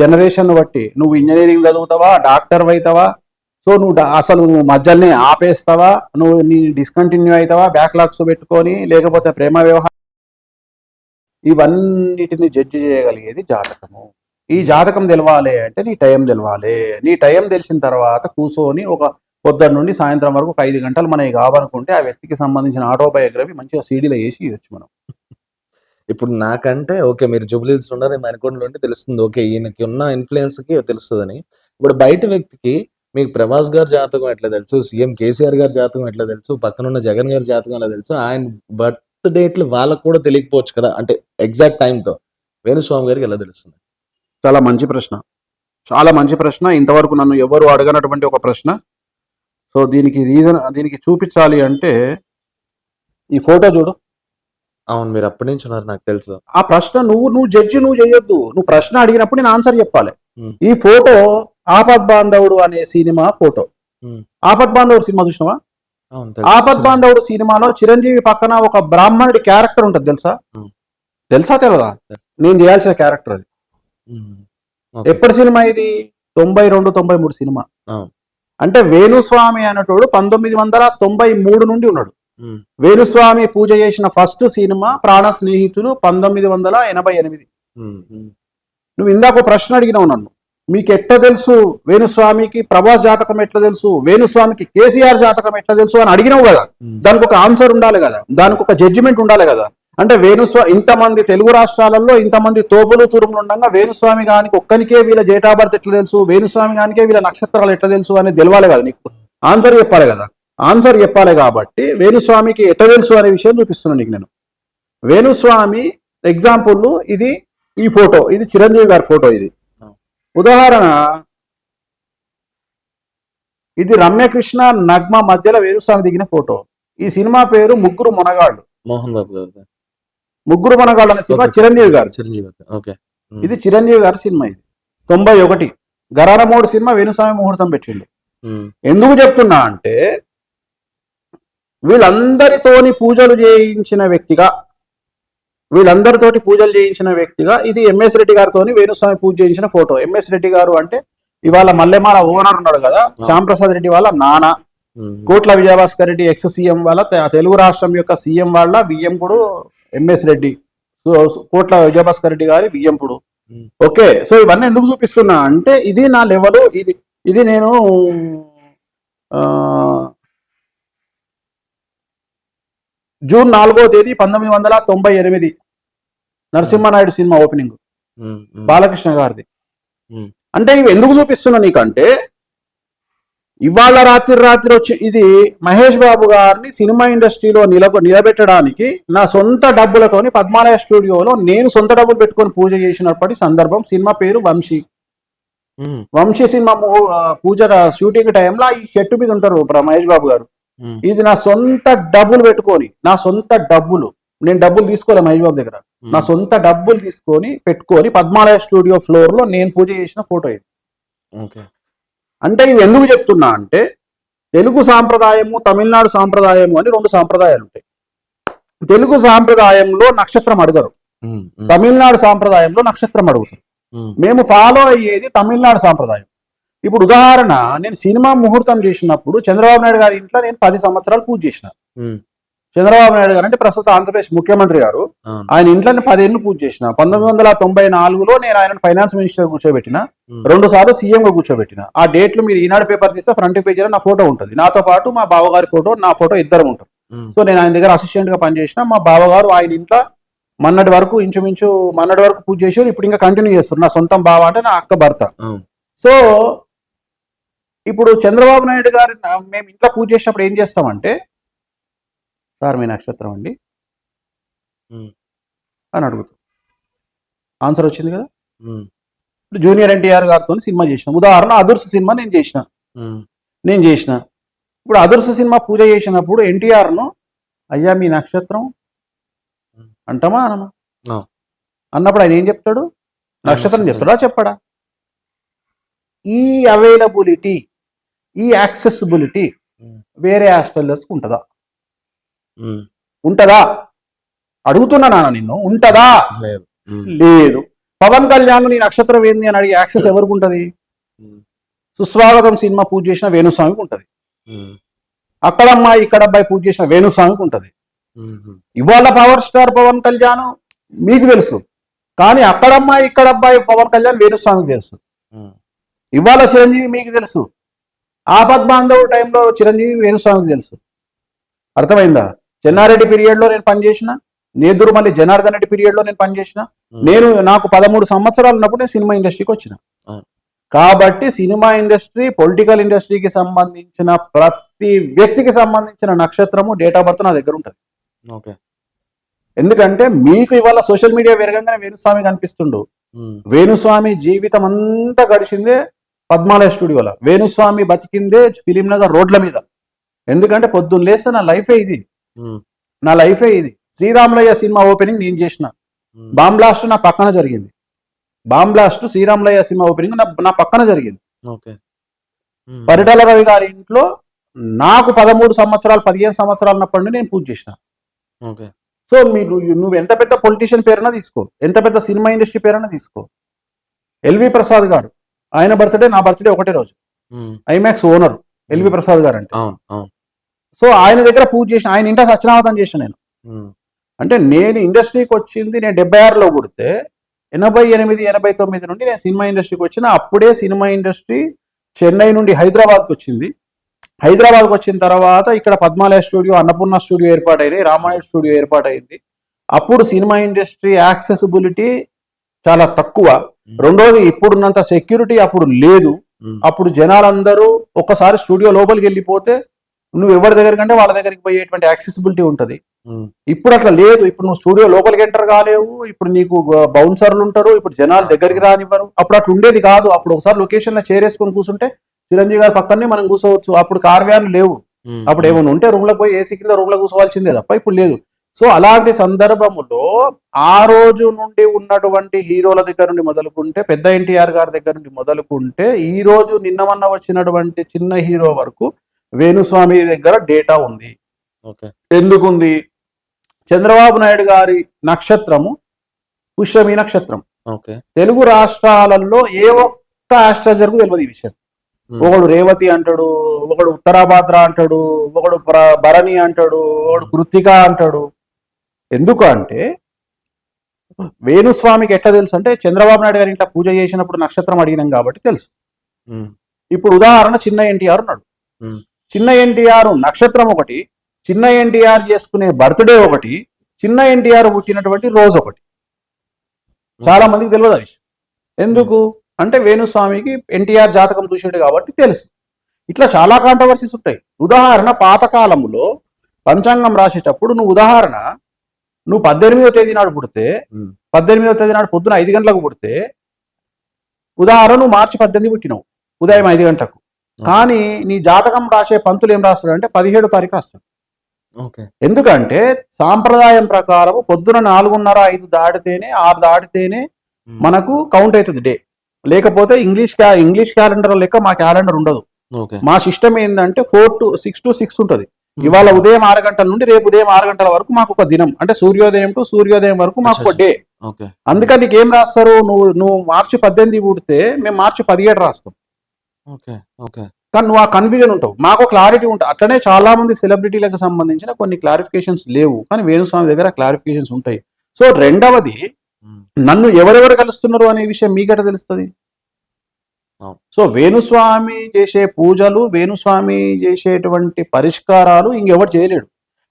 జనరేషన్ బట్టి నువ్వు ఇంజనీరింగ్ చదువుతావా, డాక్టర్ అవుతావా, సో నువ్వు అసలు నువ్వు మధ్యలోనే ఆపేస్తావా, నువ్వు నీ డిస్కంటిన్యూ అవుతావా బ్యాక్లాగ్స్ పెట్టుకొని, లేకపోతే ప్రేమ వ్యవహారం, ఇవన్నిటిని జడ్జి చేయగలిగేది జాతకము. ఈ జాతకం తెలవాలి అంటే నీ టైం తెలవాలి. నీ టైం తెలిసిన తర్వాత కూర్చొని ఒక పొద్దున్న నుండి సాయంత్రం వరకు 5 గంటలు మనకి కావాలనుకుంటే ఆ వ్యక్తికి సంబంధించిన ఆటోబయోగ్రఫీ మంచిగా సీడీలో వేసి ఇవ్వచ్చు మనం. ఇప్పుడు నాకంటే ఓకే, మీరు జూబ్లీహిల్స్ ఉన్నారు, మణికొండలో ఉంటే తెలుస్తుంది. ఓకే, ఈయనకి ఉన్న ఇన్ఫ్లుయెన్స్‌కి తెలుస్తదని. ఇప్పుడు బయట వ్యక్తికి మీకు ప్రభాస్ గారి జాతకం ఎట్లా తెలుసు, సీఎం కేసీఆర్ గారి జాతకం ఎట్లా తెలుసు, పక్కనున్న జగన్ గారి జాతకం ఎలా తెలుసు, ఆయన బర్త్ డేట్లు వాళ్ళకు కూడా తెలియకపోవచ్చు కదా, అంటే ఎగ్జాక్ట్ టైంతో. వేణుస్వామి గారికి ఎలా తెలుస్తుంది? చాలా మంచి ప్రశ్న, చాలా మంచి ప్రశ్న. ఇంతవరకు నన్ను ఎవరు అడగనటువంటి ఒక ప్రశ్న. సో దీనికి చూపించాలి అంటే ఈ ఫోటో చూడు. అవును, మీరు అప్పటి నుంచి ఉన్నారు నాకు తెలుసు. ఆ ప్రశ్న నువ్వు జడ్జి నువ్వు చేయొద్దు. నువ్వు ప్రశ్న అడిగినప్పుడు నేను ఆన్సర్ చెప్పాలి. ఈ ఫోటో ఆపద్ బాంధవుడు అనే సినిమా ఫోటో. ఆపద్ బాంధవుడు సినిమా చూసినావా? ఆపద్ బాంధవుడు సినిమాలో చిరంజీవి పక్కన ఒక బ్రాహ్మణుడి క్యారెక్టర్ ఉంటుంది, తెలుసా తెలియదా? నేను చేయాల్సిన క్యారెక్టర్ అది. ఎప్పటి సినిమా ఇది? 92, 93 సినిమా. అంటే వేణుస్వామి అనేటోడు 1993 నుండి ఉన్నాడు. వేణుస్వామి పూజ చేసిన ఫస్ట్ సినిమా ప్రాణ స్నేహితులు 1988. నువ్వు ఇందాక ప్రశ్న అడిగినావు నన్ను, మీకు ఎట్లా తెలుసు వేణుస్వామికి ప్రభాస్ జాతకం ఎట్లా తెలుసు, వేణుస్వామికి కేసీఆర్ జాతకం ఎట్లా తెలుసు అని అడిగినావు కదా. దానికి ఒక ఆన్సర్ ఉండాలి కదా, దానికి ఒక జడ్జిమెంట్ ఉండాలి కదా. అంటే ఇంతమంది తెలుగు రాష్ట్రాలలో ఇంతమంది తోపులు తురుములు ఉండగా వేణుస్వామి గానికి ఒక్కనికే వీళ్ళ డేట్ ఆఫ్ బర్త్ ఎట్లా తెలుసు, వేణుస్వామి గానికే వీళ్ళ నక్షత్రాలు ఎట్లా తెలుసు అనేది తెలవాలి కదా, నీకు ఆన్సర్ చెప్పాలి కదా. ఆన్సర్ చెప్పాలి కాబట్టి వేణుస్వామికి ఎట్లా తెలుసు అనే విషయం చూపిస్తున్నాను నీకు నేను. వేణుస్వామి ఎగ్జాంపుల్ ఇది, ఈ ఫోటో ఇది చిరంజీవి గారి ఫోటో. ఇది ఉదాహరణ, ఇది రమ్యకృష్ణ నగ్మ మధ్యలో వేణుస్వామి దిగిన ఫోటో. ఈ సినిమా పేరు ముగ్గురు మొనగాళ్ళు, మోహన్ బాబు గారు. ముగ్గురు మొనగాళ్ళు అనే సినిమా చిరంజీవి గారు. ఇది చిరంజీవి గారి సినిమా. ఇది 91 గరారమోడు సినిమా వేణుస్వామి ముహూర్తం పెట్టిండు. ఎందుకు చెప్తున్నా అంటే వీళ్ళందరితోని పూజలు చేయించిన వ్యక్తిగా, ఇది ఎంఎస్ రెడ్డి గారితో వేణుస్వామి పూజ చేయించిన ఫోటో. ఎంఎస్ రెడ్డి గారు అంటే ఇవాళ మల్లెమాల ఓనర్ ఉన్నాడు కదా, శ్యాంప్రసాద్ రెడ్డి వాళ్ళ నాన్న, కోట్ల విజయభాస్కర్ రెడ్డి ఎక్స్ సీఎం వాళ్ళ తెలుగు రాష్ట్రం యొక్క సీఎం వాళ్ళ బియ్యంపుడు ఎంఎస్ రెడ్డి, కోట్ల విజయభాస్కర్ రెడ్డి గారి బియ్యంపుడు. ఓకే, సో ఇవన్నీ ఎందుకు చూపిస్తున్నా అంటే ఇది నా లెవెల్. ఇది నేను జూన్ 4వ తేదీ 1998 నరసింహనాయుడు సినిమా ఓపెనింగ్. బాలకృష్ణ గారిది. ఉమ్, అంటే ఇవి ఎందుకు చూపిస్తున్నా నీకంటే, ఇవాళ రాత్రి వచ్చి ఇది మహేష్ బాబు గారిని సినిమా ఇండస్ట్రీలో నిలబెట్టడానికి నా సొంత డబ్బులతోని పద్మాలయ స్టూడియోలో నేను సొంత డబ్బులు పెట్టుకొని పూజ చేసినప్పటి సందర్భం. సినిమా పేరు వంశీ. ఉమ్, వంశీ సినిమా పూజ షూటింగ్ టైంలో ఈ షెట్టు మీద ఉంటారు మహేష్ బాబు గారు. ఉమ్, ఇది నా సొంత డబ్బులు పెట్టుకొని, నా సొంత డబ్బులు, నేను డబ్బులు తీసుకోలే మహేష్ బాబు దగ్గర, నా సొంత డబ్బులు తీసుకొని పెట్టుకొని పద్మాలయ స్టూడియో ఫ్లోర్ లో నేను పూజ చేసిన ఫోటో ఇది. ఓకే. అంటే ఇవి ఎందుకు చెప్తున్నా అంటే, తెలుగు సాంప్రదాయము, తమిళనాడు సాంప్రదాయము అని రెండు సాంప్రదాయాలు ఉంటాయి. తెలుగు సాంప్రదాయంలో నక్షత్రం అడగరు, తమిళనాడు సాంప్రదాయంలో నక్షత్రం అడుగుతారు. మేము ఫాలో అయ్యేది తమిళనాడు సాంప్రదాయం. ఇప్పుడు ఉదాహరణ, నేను సినిమా ముహూర్తం చేసినప్పుడు చంద్రబాబు నాయుడు గారి ఇంట్లో నేను 10 సంవత్సరాలు పూజ చేసిన. చంద్రబాబు నాయుడు గారు అంటే ప్రస్తుత ఆంధ్రప్రదేశ్ ముఖ్యమంత్రి గారు, ఆయన ఇంట్లో 10 ఏళ్ళు పూజ చేసిన. 1994లో నేను ఆయన ఫైనాన్స్ మినిస్టర్ కూర్చోబెట్టిన, 2 సార్లు సీఎం గా కూర్చోబెట్టిన. ఆ డేట్లు మీరు ఈనాడు పేపర్ తీస్తే ఫ్రంట్ పేజీలో నా ఫోటో ఉంటుంది. నాతో పాటు మా బావగారి ఫోటో, నా ఫోటో ఇద్దరు ఉంటారు. సో నేను ఆయన దగ్గర అసిస్టెంట్ గా పనిచేసిన. మా బావగారు ఆయన ఇంట్లో మొన్నటి వరకు ఇంచుమించు పూజ చేశారు. ఇప్పుడు ఇంకా కంటిన్యూ చేస్తారు. నా సొంతం బావ అంటే నా అక్క భర్త. సో ఇప్పుడు చంద్రబాబు నాయుడు గారు మేము ఇంట్లో పూజ చేసినప్పుడు ఏం చేస్తామంటే, సార్ మీ నక్షత్రం అండి అని అడుగుతాం. ఆన్సర్ వచ్చింది కదా. ఇప్పుడు జూనియర్ ఎన్టీఆర్ గారితో సినిమా చేసిన. ఉదాహరణ అదుర్స్ సినిమా నేను చేసిన. ఇప్పుడు అదుర్స్ సినిమా పూజ చేసినప్పుడు ఎన్టీఆర్ను అయ్యా మీ నక్షత్రం అంటామా అనమా? అన్నప్పుడు ఆయన ఏం చెప్తాడు? నక్షత్రం చెప్తాడా చెప్పడా? ఈ అవైలబిలిటీ, ఈ యాక్సెసిబిలిటీ వేరే హాస్టల్స్ ఉంటుందా? అడుగుతున్నా నాన్న నిన్ను, ఉంటదా? లేదు. పవన్ కళ్యాణ్ నీ నక్షత్రం ఏంది అని అడిగి యాక్సెస్ ఎవరికి ఉంటది? సుస్వాగతం సినిమా పూజ చేసిన వేణుస్వామికి ఉంటది. అక్కడ అమ్మాయి ఇక్కడ అబ్బాయి పూజ చేసిన వేణుస్వామికి ఉంటది. ఇవాళ పవర్ స్టార్ పవన్ కళ్యాణ్ మీకు తెలుసు, కానీ అక్కడ అమ్మాయి ఇక్కడ అబ్బాయి పవన్ కళ్యాణ్ వేణుస్వామికి తెలుసు. ఇవాళ చిరంజీవి మీకు తెలుసు, ఆపద్ బాంధవ్ టైంలో చిరంజీవి వేణుస్వామికి తెలుసు. అర్థమైందా? చెన్నారెడ్డి పీరియడ్ లో నేను పనిచేసిన, నేదురుమల్లి జనార్దన్ రెడ్డి పీరియడ్ లో నేను పనిచేసిన. నాకు 13 సంవత్సరాలు ఉన్నప్పుడు నేను సినిమా ఇండస్ట్రీకి వచ్చిన. కాబట్టి సినిమా ఇండస్ట్రీ, పొలిటికల్ ఇండస్ట్రీకి సంబంధించిన ప్రతి వ్యక్తికి సంబంధించిన నక్షత్రము, డేట్ ఆఫ్ బర్త్ నా దగ్గర ఉంటుంది. ఎందుకంటే మీకు ఇవాళ సోషల్ మీడియా పెరగంగానే వేణుస్వామి కనిపిస్తుండు. వేణుస్వామి జీవితం అంతా గడిచిందే పద్మాలయ స్టూడియోలో. వేణుస్వామి బతికిందే ఫిలిం నగర్ రోడ్ల మీద. ఎందుకంటే పొద్దున్న లేస్తే నా లైఫే ఇది. శ్రీరాములయ్య సినిమా ఓపెనింగ్ నేను చేసిన. బాంబ్ బ్లాస్ట్ నా పక్కన జరిగింది. శ్రీరాములయ్య సినిమా ఓపెనింగ్ నా పక్కన జరిగింది. పరిటాల రవి గారి ఇంట్లో నాకు 13 సంవత్సరాలు 15 సంవత్సరాలు ఉన్నప్పటి నుండి నేను పూజ చేసిన. సో నువ్వు ఎంత పెద్ద పొలిటీషియన్ పేరైనా తీసుకో, ఎంత పెద్ద సినిమా ఇండస్ట్రీ పేరైనా తీసుకో. ఎల్వి ప్రసాద్ గారు, ఆయన బర్త్డే నా బర్త్డే ఒకటే రోజు. ఐమాక్స్ ఓనర్ ఎల్వి ప్రసాద్ గారు అంటే. సో ఆయన దగ్గర పూజ చేసిన, ఆయన ఇంట సత్యనావతం చేసిన నేను. అంటే నేను ఇండస్ట్రీకి వచ్చింది నేను 76లో పుడితే 88, 89 నుండి నేను సినిమా ఇండస్ట్రీకి వచ్చిన. అప్పుడే సినిమా ఇండస్ట్రీ చెన్నై నుండి హైదరాబాద్కి వచ్చింది. హైదరాబాద్కి వచ్చిన తర్వాత ఇక్కడ పద్మాలయ స్టూడియో, అన్నపూర్ణ స్టూడియో ఏర్పాటైంది, రామాయణ స్టూడియో ఏర్పాటైంది. అప్పుడు సినిమా ఇండస్ట్రీ యాక్సెసిబిలిటీ చాలా తక్కువ. రెండోది, ఇప్పుడున్నంత సెక్యూరిటీ అప్పుడు లేదు. అప్పుడు జనాలందరూ ఒక్కసారి స్టూడియో లోపలికి వెళ్ళిపోతే నువ్వు ఎవరి దగ్గర కంటే వాళ్ళ దగ్గరికి పోయేటువంటి యాక్సెసిబిలిటీ ఉంటుంది. ఇప్పుడు అట్లా లేదు. ఇప్పుడు నువ్వు స్టూడియో లోపలికి ఎంటర్ కాలేవు. ఇప్పుడు నీకు బౌన్సర్లు ఉంటారు. ఇప్పుడు జనాలు దగ్గరికి రానివ్వరు. అప్పుడు అట్లా ఉండేది కాదు. అప్పుడు ఒకసారి లొకేషన్ లో చేరేసుకొని కూర్చుంటే చిరంజీవి గారి పక్కనే మనం కూర్చోవచ్చు. అప్పుడు కార్ వ్యాన్లు లేవు. అప్పుడు ఏమైనా ఉంటే రూమ్ లోకి పోయి ఏసీ కింద రూమ్ లో కూర్చోవాల్సిందే తప్ప ఇప్పుడు లేదు. సో అలాంటి సందర్భంలో ఆ రోజు నుండి ఉన్నటువంటి హీరోల దగ్గర నుండి మొదలుకుంటే, పెద్ద ఎన్టీఆర్ గారి దగ్గర నుండి మొదలుకుంటే, ఈ రోజు నిన్నమన్న వచ్చినటువంటి చిన్న హీరో వరకు వేణుస్వామి దగ్గర డేటా ఉంది. ఎందుకుంది? చంద్రబాబు నాయుడు గారి నక్షత్రము పుష్యమి నక్షత్రం. తెలుగు రాష్ట్రాలలో ఏ ఒక్క ఆస్ట్రాలజర్కు తెలియదు ఈ విషయం. ఒకడు రేవతి అంటాడు, ఒకడు ఉత్తరాభాద్ర అంటాడు, ఒకడు భరణి అంటాడు, ఒకడు కృత్తిక అంటాడు. ఎందుకు అంటే వేణుస్వామికి ఎట్లా తెలుసు అంటే, చంద్రబాబు నాయుడు గారి ఇంట్లో పూజ చేసినప్పుడు నక్షత్రం అడిగినాం కాబట్టి తెలుసు. ఇప్పుడు ఉదాహరణ, చిన్న ఎన్టీఆర్ ఉన్నాడు. చిన్న ఎన్టీఆర్ నక్షత్రం ఒకటి, చిన్న ఎన్టీఆర్ చేసుకునే బర్త్డే ఒకటి, చిన్న ఎన్టీఆర్ పుట్టినటువంటి రోజు ఒకటి. చాలా మందికి తెలియదు ఆ విషయం. ఎందుకు అంటే వేణుస్వామికి ఎన్టీఆర్ జాతకం చూసాడు కాబట్టి తెలుసు. ఇట్లా చాలా కాంట్రవర్సీస్ ఉంటాయి. ఉదాహరణ, పాతకాలంలో పంచాంగం రాసేటప్పుడు నువ్వు 18వ తేదీ నాడు పుడితే, 18వ తేదీ నాడు పొద్దున 5 గంటలకు పుడితే, ఉదాహరణ నువ్వు మార్చి 18 పుట్టినావు ఉదయం 5 గంటలకు. కానీ నీ జాతకం రాసే పంతులు ఏం రాస్తాడు అంటే 17వ తారీఖు రాస్తాడు. ఎందుకంటే సాంప్రదాయం ప్రకారం పొద్దున 4:30 5 దాటితేనే 6 దాటితేనే మనకు కౌంట్ అవుతుంది డే. లేకపోతే ఇంగ్లీష్ క్యాలెండర్ లెక్క మా క్యాలెండర్ ఉండదు. మా సిస్టమ్ ఏంటంటే 6 to 6 ఉంటుంది. ఇవాళ ఉదయం 6 గంటల నుండి రేపు ఉదయం 6 గంటల వరకు మాకు ఒక దినం, అంటే సూర్యోదయం టు సూర్యోదయం వరకు మాకు ఒక డే. అందుకని నీకు ఏం రాస్తారు, నువ్వు మార్చి 18 పుడితే మేము మార్చి 17 రాస్తాం. కానీ నువ్వు ఆ కన్ఫ్యూజన్ ఉంటావు, మాకు క్లారిటీ ఉంటుంది. అట్లనే చాలా మంది సెలబ్రిటీలకు సంబంధించిన కొన్ని క్లారిఫికేషన్స్ లేవు, కానీ వేణుస్వామి దగ్గర క్లారిఫికేషన్స్ ఉంటాయి. సో రెండవది, నన్ను ఎవరెవరు కలుస్తున్నారు అనే విషయం మీకట తెలుస్తుంది. సో వేణుస్వామి చేసే పూజలు, వేణుస్వామి చేసేటువంటి పరిష్కారాలు ఇంకెవరు చేయలేడు.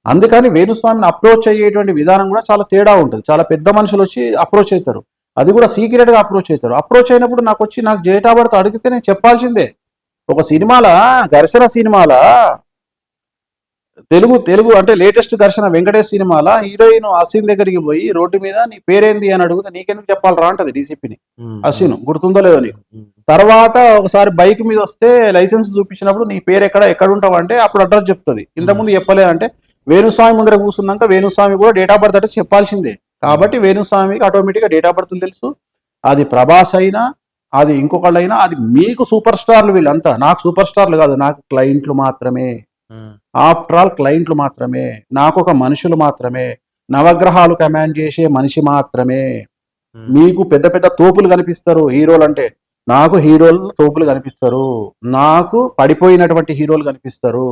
అందుకని వేణుస్వామిని అప్రోచ్ అయ్యేటువంటి విధానం కూడా చాలా తేడా ఉంటుంది. చాలా పెద్ద మనుషులు వచ్చి అప్రోచ్ అవుతారు, అది కూడా సీక్రెట్ గా అప్రోచ్ అవుతారు. అప్రోచ్ అయినప్పుడు నాకు డేట్ ఆఫ్ బర్త్ అడిగితే నేను చెప్పాల్సిందే. ఒక సినిమాల ఘర్షణ సినిమాల తెలుగు అంటే లేటెస్ట్ ఘర్షణ వెంకటేష్ సినిమాల హీరోయిన్ అశ్విన్ దగ్గరికి పోయి రోడ్డు మీద నీ పేరేంది అని అడిగితే నీకెందుకు చెప్పాలరా అంటది డీసీపీని. అశ్విన్ గుర్తుందో లేదో నీకు. తర్వాత ఒకసారి బైక్ మీద వస్తే లైసెన్స్ చూపించినప్పుడు నీ పేరు ఎక్కడ ఉంటావు అంటే అప్పుడు అడ్రస్ చెప్తుంది. ఇంతకుముందు చెప్పలే అంటే వేణుస్వామి ముందర కూర్చున్నాక వేణుస్వామి కూడా డేట్ ఆఫ్ బర్త్ అంటే చెప్పాల్సిందే. కాబట్టి వేణుస్వామికి ఆటోమేటిక్గా డేట్ ఆఫ్ బర్త్ తెలుసు. అది ప్రభాస్ అయినా, అది ఇంకొకళ్ళైనా, అది మీకు సూపర్ స్టార్లు వీళ్ళంతా. నాకు సూపర్ స్టార్లు కాదు, నాకు క్లయింట్లు మాత్రమే. ఆఫ్టర్ ఆల్ క్లయింట్లు మాత్రమే, నాకు ఒక మనుషులు మాత్రమే, నవగ్రహాలు కమాండ్ చేసే మనిషి మాత్రమే. మీకు పెద్ద పెద్ద తోపులు కనిపిస్తారు హీరోలు అంటే, నాకు హీరోలు తోపులు కనిపిస్తారు. నాకు పడిపోయినటువంటి హీరోలు కనిపిస్తారు,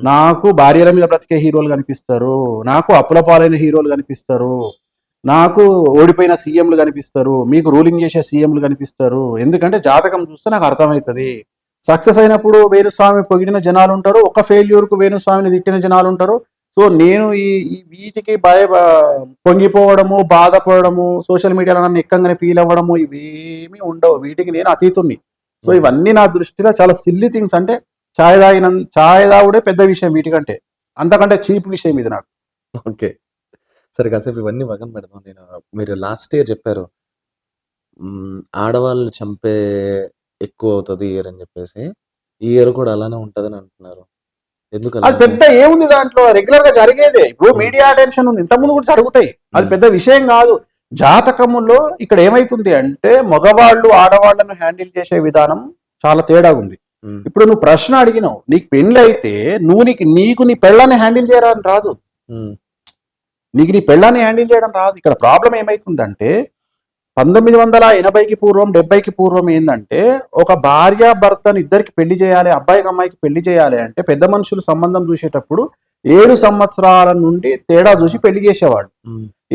నాకు భార్యల మీద బ్రతికే హీరోలు కనిపిస్తారు, నాకు అప్పుల పాలైన హీరోలు కనిపిస్తారు, నాకు ఓడిపోయిన సీఎంలు కనిపిస్తారు, మీకు రూలింగ్ చేసే సీఎంలు కనిపిస్తారు. ఎందుకంటే జాతకం చూస్తే నాకు అర్థమవుతుంది. సక్సెస్ అయినప్పుడు వేణుస్వామి పొగిడిన జనాలు ఉంటారు, ఒక ఫెయిల్యూర్కు వేణుస్వామిని తిట్టిన జనాలు ఉంటారు. సో నేను ఈ వీటికి పొంగిపోవడము, బాధపడము, సోషల్ మీడియాలో నన్ను ఎక్కంగానే ఫీల్ అవ్వడము ఇవేమీ ఉండవు. వీటికి నేను అతీతుణ్ణి. సో ఇవన్నీ నా దృష్టిలో చాలా సిల్లీ థింగ్స్. అంటే ఛాయ్ తాగుడే పెద్ద విషయం వీటికంటే, అంతకంటే చీప్ విషయం ఇది నాకు. ఓకే, సరే కాసేపు ఇవన్నీ పక్కన పెడదాం. మీరు లాస్ట్ ఇయర్ చెప్పారు ఆడవాళ్ళు చంపే ఎక్కువ అవుతుంది ఇయర్ అని చెప్పేసి. ఈ ఇయర్ కూడా అలానే ఉంటదని అంటున్నారు. ఎందుకు? అది పెద్ద ఏముంది దాంట్లో, రెగ్యులర్ గా జరిగేదే. ఇప్పుడు మీడియా అటెన్షన్ ఉంది, ఇంతకుముందు కూడా జరుగుతాయి, అది పెద్ద విషయం కాదు. జాతకములో ఇక్కడ ఏమైతుంది అంటే మగవాళ్ళు ఆడవాళ్లను హ్యాండిల్ చేసే విధానం చాలా తేడా ఉంది. ఇప్పుడు నువ్వు ప్రశ్న అడిగినావు, నీకు పెళ్లి అయితే నీకు నీ పెళ్ళాన్ని హ్యాండిల్ చేయడం రాదు, నీకు నీ పెళ్ళాన్ని హ్యాండిల్ చేయడం రాదు. ఇక్కడ ప్రాబ్లం ఏమైతుందంటే 1980కి పూర్వం 70కి పూర్వం ఏంటంటే ఒక భార్య భర్తను ఇద్దరికి పెళ్లి చేయాలి, అబ్బాయికి అమ్మాయికి పెళ్లి చేయాలి అంటే పెద్ద మనుషులు సంబంధం చూసేటప్పుడు 7 సంవత్సరాల నుండి తేడా చూసి పెళ్లి చేసేవాడు.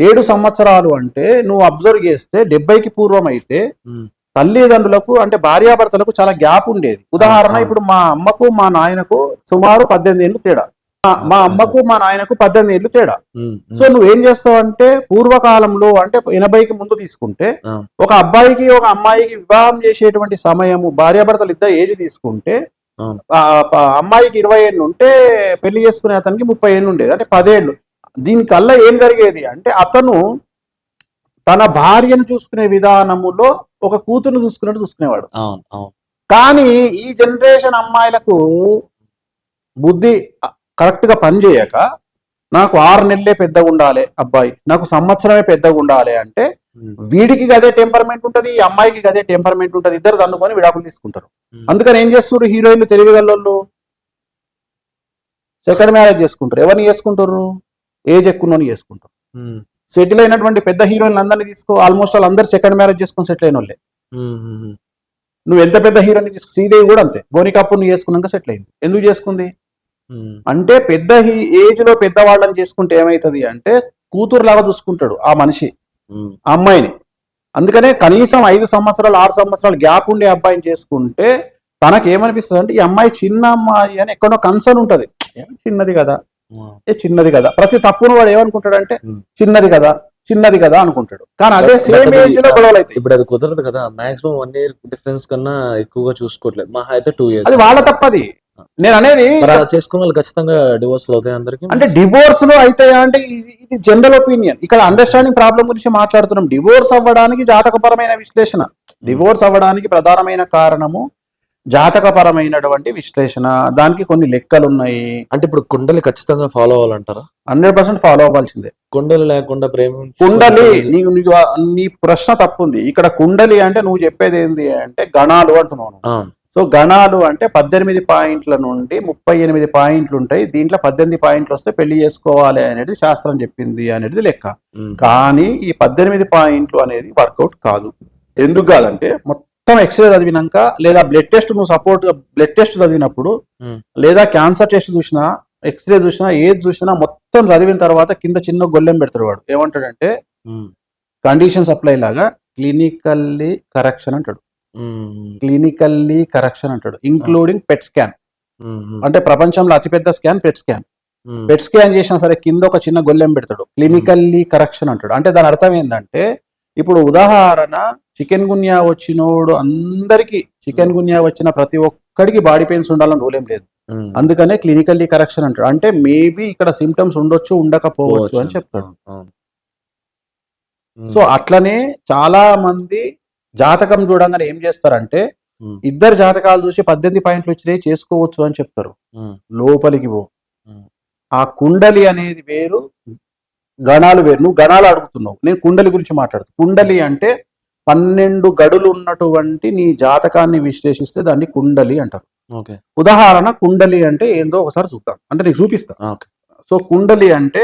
7 సంవత్సరాలు అంటే నువ్వు అబ్జర్వ్ చేస్తే 70కి పూర్వం అయితే తల్లిదండ్రులకు అంటే భార్యాభర్తలకు చాలా గ్యాప్ ఉండేది. ఉదాహరణ, ఇప్పుడు మా అమ్మకు మా నాయనకు సుమారు 18 ఏళ్ళు తేడా, మా అమ్మకు మా నాయనకు 18 ఏళ్ళు తేడా. సో నువ్వేం చేస్తావు అంటే పూర్వకాలంలో అంటే 80కి ముందు తీసుకుంటే ఒక అబ్బాయికి ఒక అమ్మాయికి వివాహం చేసేటువంటి సమయము భార్యాభర్తలు ఇద్దరు ఏజ్ తీసుకుంటే అమ్మాయికి 20 ఏళ్ళు ఉంటే పెళ్లి చేసుకునే అతనికి 30 ఏళ్ళు ఉండేది, అంటే 10 ఏళ్ళు. దీనికల్లా ఏం జరిగేది అంటే అతను తన భార్యను చూసుకునే విధానములో ఒక కూతురును చూసుకున్నట్టు చూసుకునేవాడు. కానీ ఈ జనరేషన్ అమ్మాయిలకు బుద్ధి కరెక్ట్ గా పనిచేయక నాకు 6 నెలలే పెద్దగా ఉండాలి అబ్బాయి, నాకు సంవత్సరమే పెద్దగా ఉండాలి అంటే వీడికి అదే టెంపర్మెంట్ ఉంటుంది, ఈ అమ్మాయికి అదే టెంపర్మెంట్ ఉంటుంది, ఇద్దరు దన్నుకొని విడాకులు తీసుకుంటారు. అందుకని ఏం చేస్తారు హీరోయిన్లు, తెలివిగల్లోళ్ళు సెకండ్ మ్యారేజ్ చేసుకుంటారు. ఎవరిని చేసుకుంటారు? ఏజ్ ఎక్కువని చేసుకుంటారు. సెటిల్ అయినటువంటి పెద్ద హీరోయిన్లు అందరినీ తీసుకో, ఆల్మోస్ట్ అందరు సెకండ్ మ్యారేజ్ చేసుకుని సెటిల్ అయిన వాళ్ళే. నువ్వు ఎంత పెద్ద హీరోయిన్ తీసుకో, శ్రీదేవి కూడా అంతే, బోనికపూర్ ను చేసుకున్నాక సెటిల్ అయింది. ఎందుకు చేసుకుంది అంటే పెద్ద ఏజ్ లో పెద్దవాళ్ళని చేసుకుంటే ఏమైతుంది అంటే కూతురు లాగా చూసుకుంటాడు ఆ మనిషి అమ్మాయిని. అందుకనే కనీసం 5 సంవత్సరాలు 6 సంవత్సరాలు గ్యాప్ ఉండే అబ్బాయిని చేసుకుంటే తనకి ఏమనిపిస్తుంది అంటే ఈ అమ్మాయి చిన్న అమ్మాయి అని ఎక్కడో కన్సర్న్ ఉంటది. చిన్నది కదా, చిన్నది కదా, ప్రతి తప్పును వాడు ఏమనుకుంటాడంటే చిన్నది కదా, చిన్నది కదా అనుకుంటాడు. కానీ అదే But సేమ్ అది ఏజ్ లో గొడవలు అవుతాయి. ఇప్పుడు అది కుదరదు కదా. మాక్సిమం 1 ఇయర్ డిఫరెన్స్ కన్నా ఎక్కువగా చూసుకోవట్లేదు. మహా అయితే 2 ఇయర్స్. అది వాళ్ళ తప్పది. నేను అనేది మరి అలా చేసుకున్న వాళ్ళు ఖచ్చితంగా డివోర్స్ అవుతాయి అందరికి. అంటే డివోర్స్ లో అవుతాయా అంటే ఇది జనరల్ ఒపీనియన్. ఇక్కడ అండర్స్టాండింగ్ ప్రాబ్లం గురించి మాట్లాడుతున్నాం. డివోర్స్ అవ్వడానికి జాతకపరమైన విశ్లేషణ, డివోర్స్ అవ్వడానికి ప్రధానమైన కారణము జాతకపరమైనటువంటి విశ్లేషణ. దానికి కొన్ని లెక్కలు ఉన్నాయి. అంటే ఇప్పుడు కుండలి ఖచ్చితంగా ఫాలో అవ్వాలంటారా? 100% ఫాలో అవ్వాల్సిందే. కుండలి లేకుండా కుండలి నీ ప్రశ్న తప్పుంది. ఇక్కడ కుండలి అంటే నువ్వు చెప్పేది ఏంది అంటే గణాలు అంటున్నాను. సో గణాలు అంటే 18 పాయింట్ల నుండి 38 పాయింట్లు ఉంటాయి. దీంట్లో 18 పాయింట్లు వస్తే పెళ్లి చేసుకోవాలి అనేది శాస్త్రం చెప్పింది అనేది లెక్క. కానీ ఈ 18 పాయింట్లు అనేది వర్కౌట్ కాదు. ఎందుకు కాదంటే మొత్తం ఎక్స్రే చదివినాక లేదా బ్లడ్ టెస్ట్ నువ్వు సపోర్ట్ బ్లడ్ టెస్ట్ చదివినప్పుడు లేదా క్యాన్సర్ టెస్ట్ చూసినా ఎక్స్రే చూసినా ఏది చూసినా మొత్తం చదివిన తర్వాత కింద చిన్న గొల్లెం పెడతాడు వాడు. ఏమంటాడంటే కండిషన్ సప్లై లాగా క్లినికల్లీ కరెక్షన్ అంటాడు. క్లినికల్లీ కరెక్షన్ అంటాడు, ఇంక్లూడింగ్ పెట్ స్కాన్. అంటే ప్రపంచంలో అతిపెద్ద scan PET scan. PET scan చేసినా సరే కింద ఒక చిన్న గొల్లెం పెడతాడు, క్లినికల్లీ కరెక్షన్ అంటాడు. అంటే దాని అర్థం ఏంటంటే ఇప్పుడు ఉదాహరణ చికెన్ గున్యా వచ్చినోడు అందరికి చికెన్ గున్యా వచ్చిన ప్రతి ఒక్కడికి బాడీ పెయిన్స్ ఉండాలని రూల్ ఏం లేదు. అందుకనే క్లినికల్లీ కరెక్షన్ అంటాడు. అంటే మేబీ ఇక్కడ సిమ్టమ్స్ ఉండొచ్చు ఉండకపోవచ్చు అని చెప్తాడు. సో అట్లనే చాలా మంది జాతకం చూడంగానే ఏం చేస్తారంటే ఇద్దరు జాతకాలు చూసి 18 పాయింట్లు వచ్చినాయి చేసుకోవచ్చు అని చెప్తారు. లోపలికి పో. ఆ కుండలి అనేది వేరు, గణాలు వేరు. నువ్వు గణాలు అడుగుతున్నావు, నేను కుండలి గురించి మాట్లాడుతూ. కుండలి అంటే 12 గడులు ఉన్నటువంటి నీ జాతకాన్ని విశ్లేషిస్తే దాన్ని కుండలి అంటారు. ఉదాహరణ కుండలి అంటే ఏందో ఒకసారి చూద్దాం, అంటే నీకు చూపిస్తా. సో కుండలి అంటే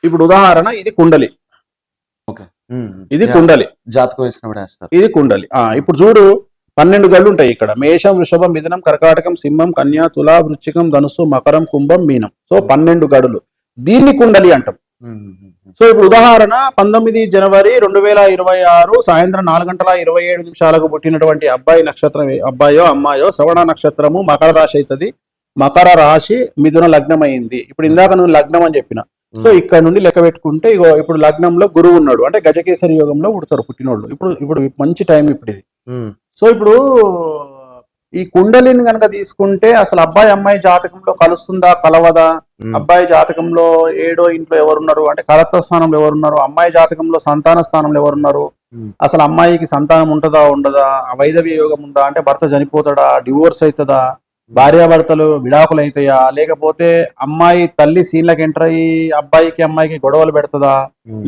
ఇప్పుడు ఉదాహరణ ఇది కుండలి, ఇది కుండలి, జాతకం వేసినప్పుడు వేస్తారు. ఇది కుండలి. ఇప్పుడు చూడు 12 గళ్ళు ఉంటాయి ఇక్కడ. మేషం, వృషభం, మిథునం, కర్కాటకం, సింహం, కన్యా, తులా, వృశ్చికం, ధనుసు, మకరం, కుంభం, మీనం. సో 12 గడులు, దీన్ని కుండలి అంటాం. సో ఇప్పుడు ఉదాహరణ 19 జనవరి 2026 సాయంత్రం 4:27 పుట్టినటువంటి అబ్బాయి నక్షత్రం, అబ్బాయో అమ్మాయో శ్రవణ నక్షత్రము మకర రాశి అవుతుంది. మకర రాశి మిథున లగ్నం అయింది. ఇప్పుడు ఇందాక నువ్వు లగ్నం అని చెప్పిన. సో ఇక్కడ నుండి లెక్క పెట్టుకుంటే ఇగో ఇప్పుడు లగ్నంలో గురువు ఉన్నాడు, అంటే గజకేసరి యోగంలో పుడతారు పుట్టినోళ్ళు. ఇప్పుడు మంచి టైం ఇప్పుడు ఇది. సో ఇప్పుడు ఈ కుండలిని కనుక తీసుకుంటే అసలు అబ్బాయి అమ్మాయి జాతకంలో కలుస్తుందా కలవదా? అబ్బాయి జాతకంలో 7వ ఇంట్లో ఎవరున్నారు అంటే కలత్ర స్థానంలో ఎవరున్నారు? అమ్మాయి జాతకంలో సంతాన స్థానంలో ఎవరున్నారు? అసలు అమ్మాయికి సంతానం ఉంటుందా ఉండదా? వైదవ్య యోగం ఉందా అంటే భర్త చనిపోతాడా, డివోర్స్ అవుతుందా, భార్యాభర్తలు విడాకులు అవుతాయా, లేకపోతే అమ్మాయి తల్లి సీన్లకు ఎంటర్ అయ్యి అబ్బాయికి అమ్మాయికి గొడవలు పెడుతుందా,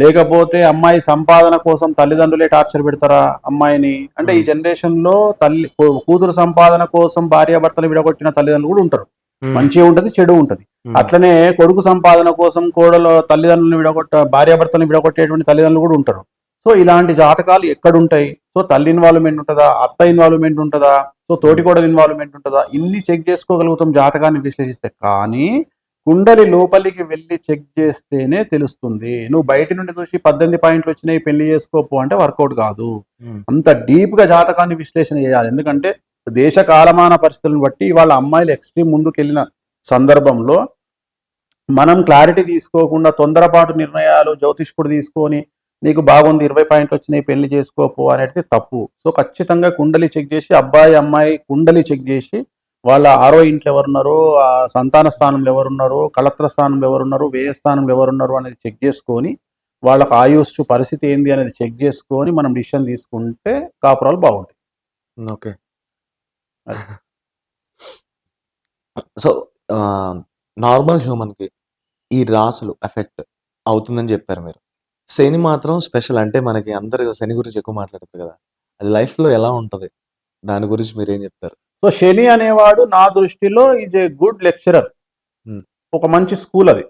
లేకపోతే అమ్మాయి సంపాదన కోసం తల్లిదండ్రులే టార్చర్ పెడతారా అమ్మాయిని? అంటే ఈ జనరేషన్ లో కూతురు సంపాదన కోసం భార్యాభర్తలు విడగొట్టిన తల్లిదండ్రులు కూడా ఉంటారు. మంచి ఉంటది, చెడు ఉంటది. అట్లనే కొడుకు సంపాదన కోసం కోడలు తల్లిదండ్రులను భార్యాభర్తలను విడగొట్టేటువంటి తల్లిదండ్రులు కూడా ఉంటారు. సో ఇలాంటి జాతకాలు ఎక్కడుంటాయి? సో తల్లి ఇన్వాల్వ్మెంట్ ఉంటుందా, అత్త ఇన్వాల్వ్మెంట్ ఉంటుందా, సో తోటికోడల ఇన్వాల్వ్మెంట్ ఉంటుందా? ఇన్ని చెక్ చేసుకోగలుగుతాం జాతకాన్ని విశ్లేషిస్తే. కానీ కుండలి లోపలికి వెళ్ళి చెక్ చేస్తేనే తెలుస్తుంది. నువ్వు బయట నుండి చూసి 18 పాయింట్లు వచ్చినాయి పెళ్లి చేసుకోపో అంటే వర్కౌట్ కాదు. అంత డీప్ గా జాతకాన్ని విశ్లేషణ చేయాలి. ఎందుకంటే దేశ కాలమాన పరిస్థితులను బట్టి వాళ్ళ అమ్మాయిలు ఎక్స్ట్రీమ్ ముందుకెళ్ళిన సందర్భంలో మనం క్లారిటీ తీసుకోకుండా తొందరపాటు నిర్ణయాలు జ్యోతిష్కుడు తీసుకొని నీకు బాగుంది 20 పాయింట్లు వచ్చినాయి పెళ్లి చేసుకోపో అనేది తప్పు. సో ఖచ్చితంగా కుండలి చెక్ చేసి, అబ్బాయి అమ్మాయి కుండలి చెక్ చేసి వాళ్ళ 6వ ఇంట్లో ఎవరున్నారు, ఆ సంతాన స్థానంలో ఎవరున్నారు, కళత్ర స్థానంలో ఎవరున్నారు, వ్యయ స్థానంలో ఎవరున్నారు అనేది చెక్ చేసుకొని వాళ్ళకు ఆయుష్ పరిస్థితి ఏంది అనేది చెక్ చేసుకొని మనం డిసిషన్ తీసుకుంటే కాపురాలు బాగుంటాయి. ఓకే. సో నార్మల్ హ్యూమన్ కి ఈ రాసులు ఎఫెక్ట్ అవుతుందని చెప్పారు మీరు. శని మాత్రం స్పెషల్. అంటే మనకి అందరూ శని గురించి ఎక్కువ మాట్లాడతారు కదా, అది లైఫ్ లో ఎలా ఉంటది, దాని గురించి మీరు ఏం చెప్తారు? సో శని అనేవాడు నా దృష్టిలో ఈజ్ ఏ గుడ్ లెక్చరర్, ఒక మంచి స్కూల్ అది.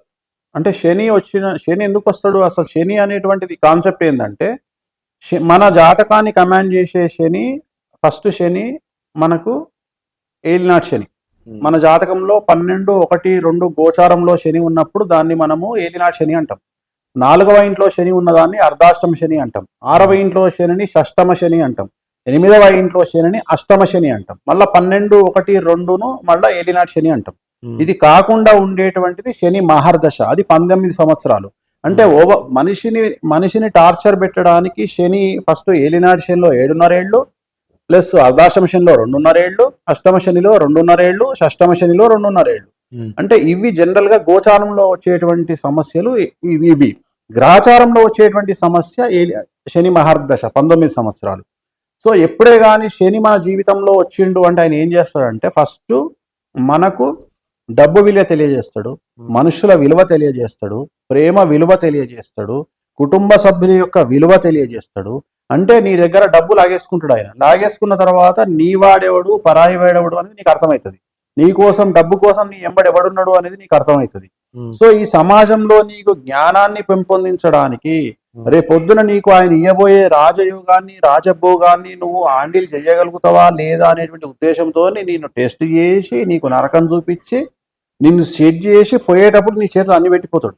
అంటే శని ఎందుకు వస్తాడు? అసలు శని అనేటువంటిది కాన్సెప్ట్ ఏంటంటే మన జాతకాన్ని కమాండ్ చేసే శని, ఫస్ట్ శని మనకు ఏలినాటి శని. మన జాతకంలో 12, 1, 2 గోచారంలో శని ఉన్నప్పుడు దాన్ని మనము ఏలినాటి శని అంటాం. 4వ ఇంట్లో శని ఉన్నదాన్ని అర్ధాష్టమ శని అంటాం. 6వ ఇంట్లో శనిని షష్టమ శని అంటాం. 8వ ఇంట్లో శనిని అష్టమ శని అంటాం. మళ్ళీ 12, 1, 2ను మళ్ళీ ఏలినాటి శని అంటాం. ఇది కాకుండా ఉండేటువంటిది శని మహర్దశ, అది 19 సంవత్సరాలు. అంటే మనిషిని టార్చర్ పెట్టడానికి శని ఫస్ట్ ఏలినాటి శనిలో 7.5 ఏళ్ళు, ప్లస్ అర్ధాష్టమ శనిలో 2.5 ఏళ్ళు, అష్టమ శనిలో 2.5 ఏళ్ళు, షష్టమ శనిలో 2.5 ఏళ్ళు. అంటే ఇవి జనరల్ గా గోచారంలో వచ్చేటువంటి సమస్యలు. ఇవి గ్రహచారంలో వచ్చేటువంటి సమస్య శని మహర్దశ 19 సంవత్సరాలు. సో ఎప్పుడే కానీ శని మన జీవితంలో వచ్చిండు అంటే ఆయన ఏం చేస్తాడంటే ఫస్ట్ మనకు డబ్బు విలువ తెలియజేస్తాడు, మనుషుల విలువ తెలియజేస్తాడు, ప్రేమ విలువ తెలియజేస్తాడు, కుటుంబ సభ్యుల యొక్క విలువ తెలియజేస్తాడు. అంటే నీ దగ్గర డబ్బు లాగేసుకుంటాడు ఆయన. లాగేసుకున్న తర్వాత నీ వాడెవడు పరాయి వాడెవడు అనేది నీకు అర్థమవుతుంది. నీ కోసం డబ్బు కోసం నీ ఎంబడి ఎవడున్నాడు అనేది నీకు అర్థమవుతుంది. సో ఈ సమాజంలో నీకు జ్ఞానాన్ని పెంపొందించడానికి రేపొద్దున నీకు ఆయన ఇయ్యబోయే రాజయోగాన్ని రాజభోగాన్ని నువ్వు హ్యాండిల్ చేయగలుగుతావా లేదా అనేటువంటి ఉద్దేశంతో నిన్ను టెస్ట్ చేసి నీకు నరకం చూపించి నిన్ను సెట్ చేసి పోయేటప్పుడు నీ చేతులు అన్ని పెట్టిపోతాడు.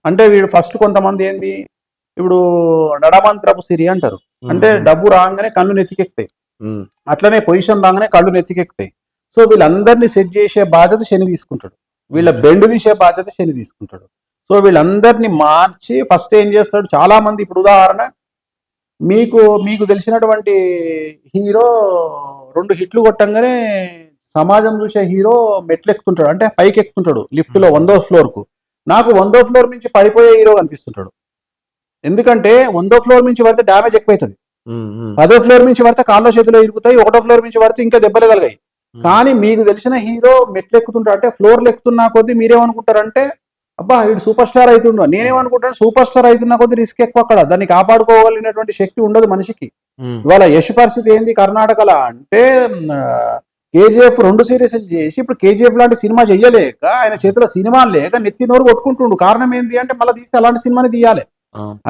అంటే వీడు ఫస్ట్ కొంతమంది ఏంది ఇప్పుడు నడమంత్రపు సిరి అంటారు. అంటే డబ్బు రాగానే కళ్ళు నెత్తికెక్కుతాయి, అట్లనే పొజిషన్ రాగానే కళ్ళు నెత్తికెక్కుతాయి. సో వీళ్ళందరినీ సెట్ చేసే బాధ్యత శని తీసుకుంటాడు, వీళ్ళ బెండ్ తీసే బాధ్యత శని తీసుకుంటాడు. సో వీళ్ళందరినీ మార్చి ఫస్ట్ ఏం చేస్తాడు, చాలా మంది ఇప్పుడు ఉదాహరణ మీకు తెలిసినటువంటి హీరో 2 హిట్లు కొట్టంగానే సమాజం చూసే హీరో మెట్లు ఎక్కుతుంటాడు, అంటే పైకి ఎక్కుతుంటాడు లిఫ్ట్ లో 100వ ఫ్లోర్ కు. నాకు 100వ ఫ్లోర్ నుంచి పడిపోయే హీరో కనిపిస్తుంటాడు. ఎందుకంటే 100వ ఫ్లోర్ నుంచి పడితే డ్యామేజ్ ఎక్కువైతుంది, 10వ ఫ్లోర్ నుంచి పడితే కాళ్ళ చేతిలో ఇరుగుతాయి, 1వ ఫ్లోర్ నుంచి పడితే ఇంకా దెబ్బలు కలిగాయి. కానీ మీకు తెలిసిన హీరో మెట్లు ఎక్కుతుంటాడు, అంటే ఫ్లోర్లు ఎక్కుతున్నా కొద్దీ మీరేమనుకుంటారంటే అబ్బా వీడు సూపర్ స్టార్ అవుతుండో. నేనేమనుకుంటాను సూపర్ స్టార్ అవుతున్నా కొద్దీ రిస్క్ ఎక్కువ, అక్కడ దాన్ని కాపాడుకోగలిగినటువంటి శక్తి ఉండదు మనిషికి. ఇవాళ యశ్ పరిస్థితి ఏంది కర్ణాటకలో అంటే KGF 2 సిరీస్లు చేసి ఇప్పుడు KGF లాంటి సినిమా చెయ్యలేక ఆయన చేతిలో సినిమాలు లేక నెత్తి నోరు కొట్టుకుంటుండు. కారణం ఏంటి అంటే మళ్ళీ తీస్తే అలాంటి సినిమాని తీయాలి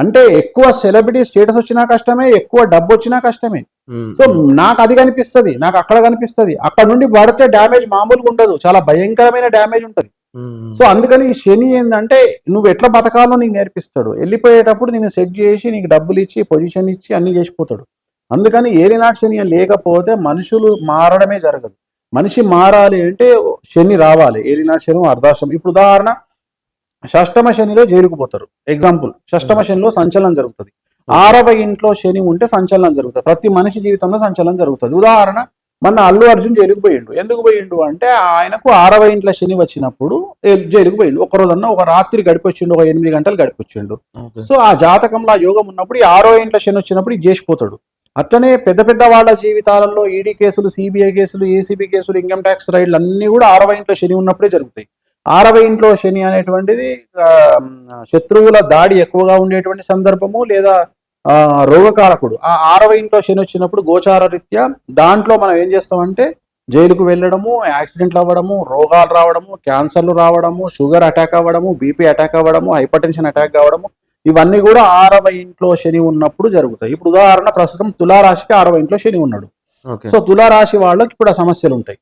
అంటే ఎక్కువ సెలబ్రిటీ స్టేటస్ వచ్చినా కష్టమే, ఎక్కువ డబ్బు వచ్చినా కష్టమే. సో నాకు అది కనిపిస్తుంది, నాకు అక్కడ కనిపిస్తుంది. అక్కడ నుండి పడితే డ్యామేజ్ మామూలుగా ఉండదు, చాలా భయంకరమైన డ్యామేజ్ ఉంటుంది. సో అందుకని ఈ శని ఏంటంటే నువ్వు ఎట్లా బతకాలో నీకు నేర్పిస్తాడు. వెళ్ళిపోయేటప్పుడు నేను సెట్ చేసి నీకు డబ్బులు ఇచ్చి పొజిషన్ ఇచ్చి అన్ని చేసిపోతాడు. అందుకని ఏలినాటి శని లేకపోతే మనుషులు మారడమే జరగదు. మనిషి మారాలి అంటే శని రావాలి, ఏలినాటి శని అర్ధాష్టం. ఇప్పుడు ఉదాహరణ షష్టమ శనిలో జైలుకు పోతారు. ఎగ్జాంపుల్ షష్టమ శనిలో సంచలనం జరుగుతుంది, 6వ ఇంట్లో శని ఉంటే సంచలనం జరుగుతుంది. ప్రతి మనిషి జీవితంలో సంచలనం జరుగుతుంది. ఉదాహరణ మన అల్లు అర్జున్ జైలుకు పోయిండు. ఎందుకు పోయిండు అంటే ఆయనకు 6వ ఇంట్లో శని వచ్చినప్పుడు జైలుకు పోయిండు. ఒక రాత్రి గడిపొచ్చిండు, ఒక 8 గంటలు గడిపొచ్చిండు. సో ఆ జాతకంలో ఆ యోగం ఉన్నప్పుడు 6వ ఇంట్లో శని వచ్చినప్పుడు ఇది చేసిపోతాడు. అట్లనే పెద్ద పెద్ద వాళ్ళ జీవితాలలో ఈడీ కేసులు, సిబిఐ కేసులు, ఏసీబీ కేసులు, ఇన్కమ్ ట్యాక్స్ రైడ్లు అన్ని కూడా 6వ ఇంట్లో శని ఉన్నప్పుడే జరుగుతాయి. 6వ ఇంట్లో శని అనేటువంటిది శత్రువుల దాడి ఎక్కువగా ఉండేటువంటి సందర్భము లేదా రోగకారకుడు. ఆ 6వ ఇంట్లో శని వచ్చినప్పుడు గోచార రీత్యా దాంట్లో మనం ఏం చేస్తామంటే జైలుకు వెళ్ళడము, యాక్సిడెంట్లు అవ్వడము, రోగాలు రావడము, క్యాన్సర్లు రావడము, షుగర్ అటాక్ అవ్వడము, బీపీ అటాక్ అవ్వడము, హైపర్ టెన్షన్ అటాక్ కావడము, ఇవన్నీ కూడా 6వ ఇంట్లో శని ఉన్నప్పుడు జరుగుతాయి. ఇప్పుడు ఉదాహరణ ప్రస్తుతం తులారాశికి 6వ ఇంట్లో శని ఉన్నాడు. సో తులారాశి వాళ్ళకి ఇప్పుడు ఆ సమస్యలు ఉంటాయి.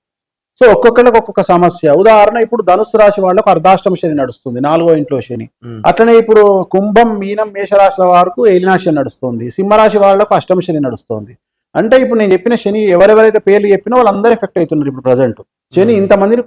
సో ఒక్కొక్కరికి ఒక్కొక్క సమస్య. ఉదాహరణ ఇప్పుడు ధనుసు రాశి వాళ్ళకు అర్ధాష్టమ శని నడుస్తుంది, 4వ ఇంట్లో శని. అట్లనే ఇప్పుడు కుంభం, మీనం, మేషరాశుల వారికి ఏలినాటి శని నడుస్తుంది, సింహరాశి వాళ్ళకు అష్టమ శని నడుస్తుంది. అంటే ఇప్పుడు నేను చెప్పిన శని ఎవరెవరైతే పేర్లు చెప్పినా వాళ్ళందరూ ఎఫెక్ట్ అవుతున్నారు. ఇప్పుడు ప్రజెంట్ శని ఇంతమందిని